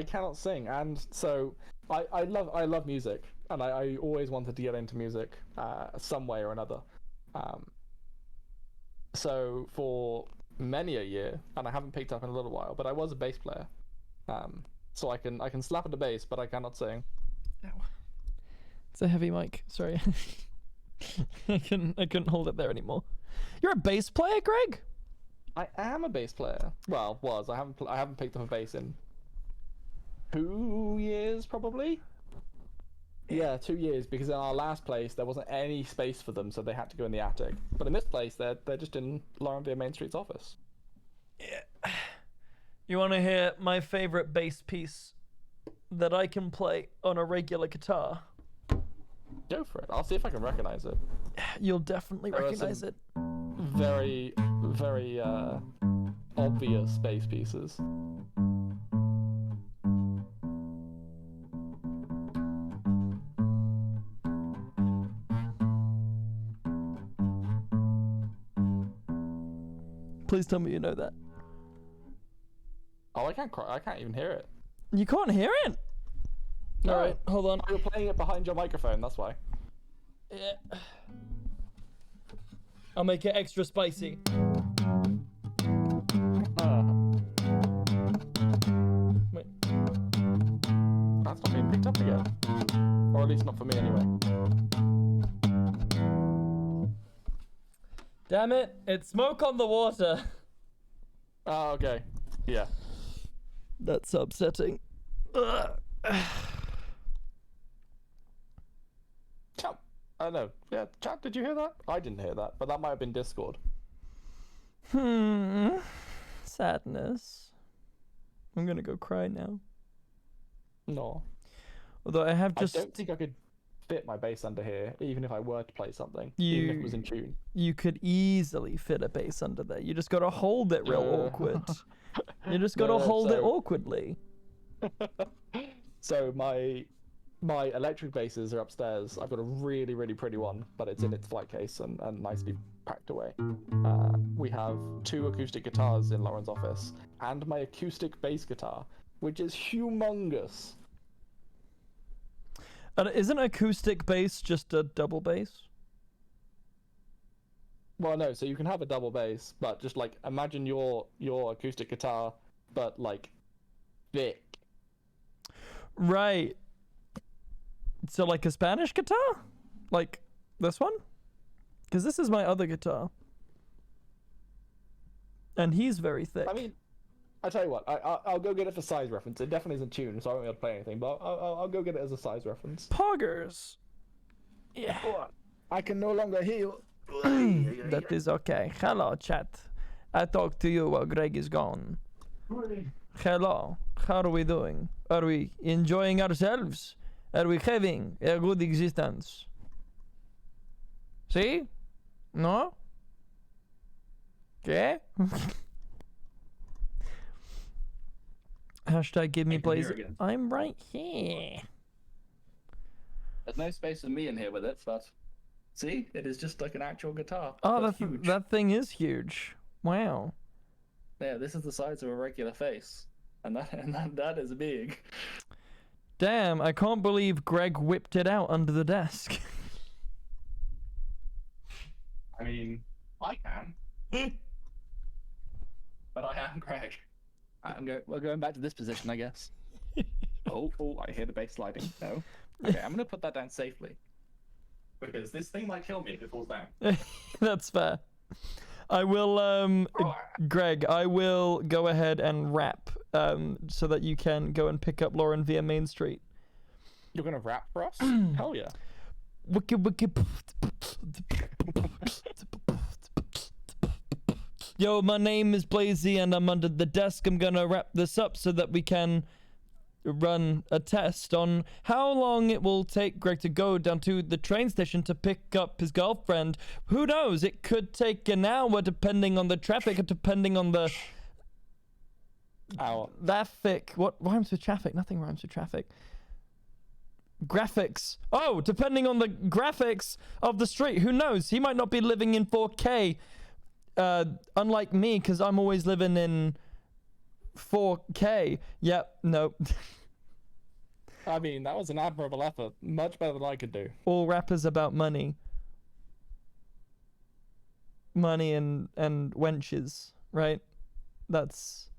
cannot sing, and so I love music, and I always wanted to get into music some way or another. So for many a year, and I haven't picked up in a little while, but I was a bass player. So I can slap at the bass, but I cannot sing. Ow. It's a heavy mic. Sorry. I couldn't hold it there anymore. You're a bass player, Greg? I am a bass player. Well, was. I haven't picked up a bass in 2 years, probably. Yeah, 2 years, because in our last place there wasn't any space for them, so they had to go in the attic. But in this place, they're just in Lauren Vere Main Street's office. Yeah. You want to hear my favorite bass piece that I can play on a regular guitar? Go for it. I'll see if I can recognize it. You'll definitely recognize it. Very, very obvious bass pieces. Please tell me you know that. Oh, I can't even hear it. You can't hear it? No. All right, hold on. You're playing it behind your microphone, that's why. Yeah. I'll make it extra spicy. Wait. That's not being picked up again. Or at least not for me anyway. Damn it! It's smoke on the water. Oh, okay. Yeah. That's upsetting. Ugh. Chat. I know. Yeah, chat, did you hear that? I didn't hear that, but that might have been Discord. Sadness. I'm gonna go cry now. No. Although I have just. I don't think I could fit my bass under here, even if I were to play something. You- Even if it was in tune. You could easily fit a bass under there. You just gotta hold it real awkward. You just gotta No, hold it so- awkwardly. So my electric basses are upstairs. I've got a really, really pretty one, but it's in its flight case and nicely packed away. We have 2 acoustic guitars in Lauren's office, and my acoustic bass guitar, which is humongous. And isn't acoustic bass just a double bass? Well, no, so you can have a double bass, but just like imagine your acoustic guitar, but like thick. Right. So like a Spanish guitar? Like this one? Because this is my other guitar. And he's very thick. I mean, I tell you what, I'll go get it for size reference. It definitely isn't tuned, so I won't be able to play anything. But I'll go get it as a size reference. Poggers. Yeah. I can no longer hear you. That is okay. Hello, chat. I talk to you while Greg is gone. Hello. How are we doing? Are we enjoying ourselves? Are we having a good existence? See? No? Okay. Hashtag give me I can hear Blazy. again. I'm right here. There's no space for me in here with it, but see, it is just like an actual guitar. Oh, but that huge. that thing is huge. Wow. Yeah, this is the size of a regular face, and that is big. Damn, I can't believe Greg whipped it out under the desk. I mean, I can, but I am Greg. We're going back to this position, I guess. oh, I hear the bass sliding. No. Okay, I'm gonna put that down safely. Because this thing might kill me if it falls down. That's fair. I will, Greg, I will go ahead and rap, so that you can go and pick up Lauren via Main Street. You're gonna rap for us? Hell yeah. Yo, my name is Blazy and I'm under the desk. I'm gonna wrap this up so that we can run a test on how long it will take Greg to go down to the train station to pick up his girlfriend. Who knows? It could take an hour depending on the traffic, depending on the Hour. traffic. What rhymes with traffic? Nothing rhymes with traffic. Graphics. Oh, depending on the graphics of the street. Who knows? He might not be living in 4K. Unlike me, because I'm always living in 4K. Yep, no. I mean, that was an admirable effort. Much better than I could do. All rappers about money. Money and wenches, right? That's...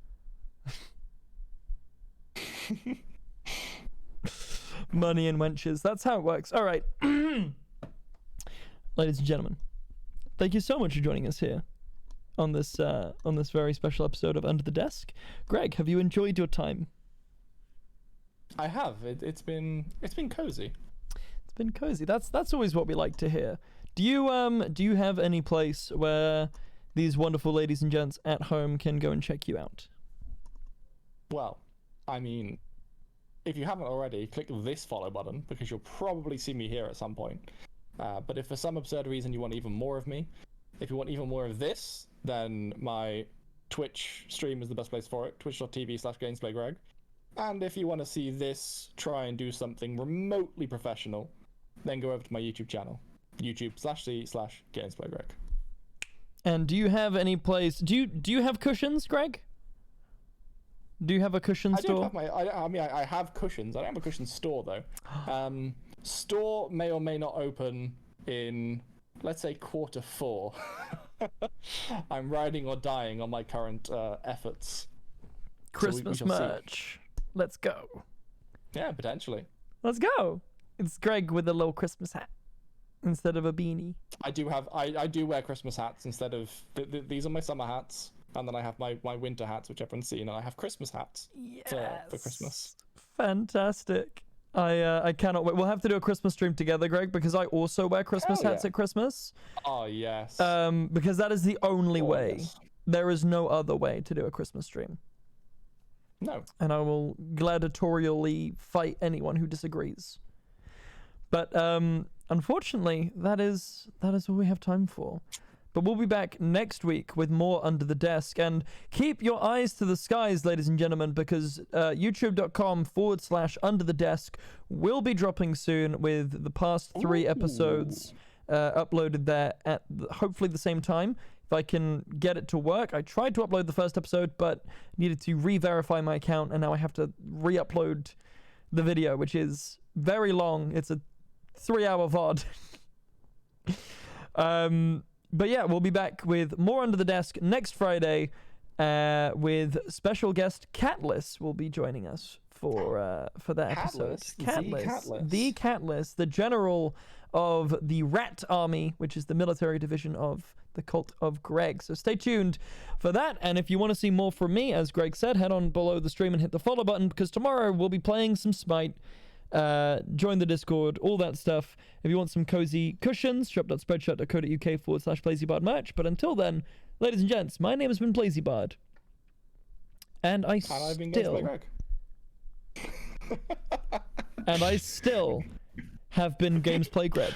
money and wenches. That's how it works. All right. Ladies and gentlemen, thank you so much for joining us here on this very special episode of Under the Desk. Greg, have you enjoyed your time? I have. It's been cozy. It's been cozy. That's always what we like to hear. Do you have any place where these wonderful ladies and gents at home can go and check you out? Well, I mean, if you haven't already, click this follow button because you'll probably see me here at some point. But if for some absurd reason you want even more of me, if you want even more of this, then my Twitch stream is the best place for it, twitch.tv/GamesPlayGreg. And if you want to see this try and do something remotely professional, then go over to my YouTube channel, youtube.com/c/GamesPlayGreg. And do you have any place? Do you have cushions, Greg? Do you have a cushion I store? don't have I have cushions. I don't have a cushion store though. Store may or may not open in, let's say, Q4. I'm riding or dying on my current efforts. Christmas shall see. merch. Let's go. Yeah, potentially. Let's go. It's Greg with a little Christmas hat instead of a beanie. I do wear Christmas hats instead of these are my summer hats, and then I have my winter hats, which everyone's seen, and I have Christmas hats for Christmas. Fantastic. I cannot wait. We'll have to do a Christmas stream together, Greg, because I also wear Christmas Hell hats yeah. at Christmas. Oh yes. Because that is the only Oh, way. yes. There is no other way to do a Christmas stream. No. And I will gladiatorially fight anyone who disagrees. But unfortunately, that is all we have time for. But we'll be back next week with more Under the Desk. And keep your eyes to the skies, ladies and gentlemen, because youtube.com/Under the Desk will be dropping soon with the past 3 episodes uploaded there at hopefully the same time. If I can get it to work. I tried to upload the first episode, but needed to re-verify my account, and now I have to re-upload the video, which is very long. It's a 3-hour VOD. But yeah, we'll be back with more Under the Desk next Friday with special guest Catless will be joining us for that episode. The Catless, the general of the Rat Army, which is the military division of the Cult of Greg. So stay tuned for that. And if you want to see more from me, as Greg said, head on below the stream and hit the follow button, because tomorrow we'll be playing some Smite. Join the Discord, all that stuff. If you want some cozy cushions, shop.spreadshirt.co.uk/BlazyBard merch. But until then, ladies and gents, my name has been BlazyBard. And I still have been GamesPlayGreg.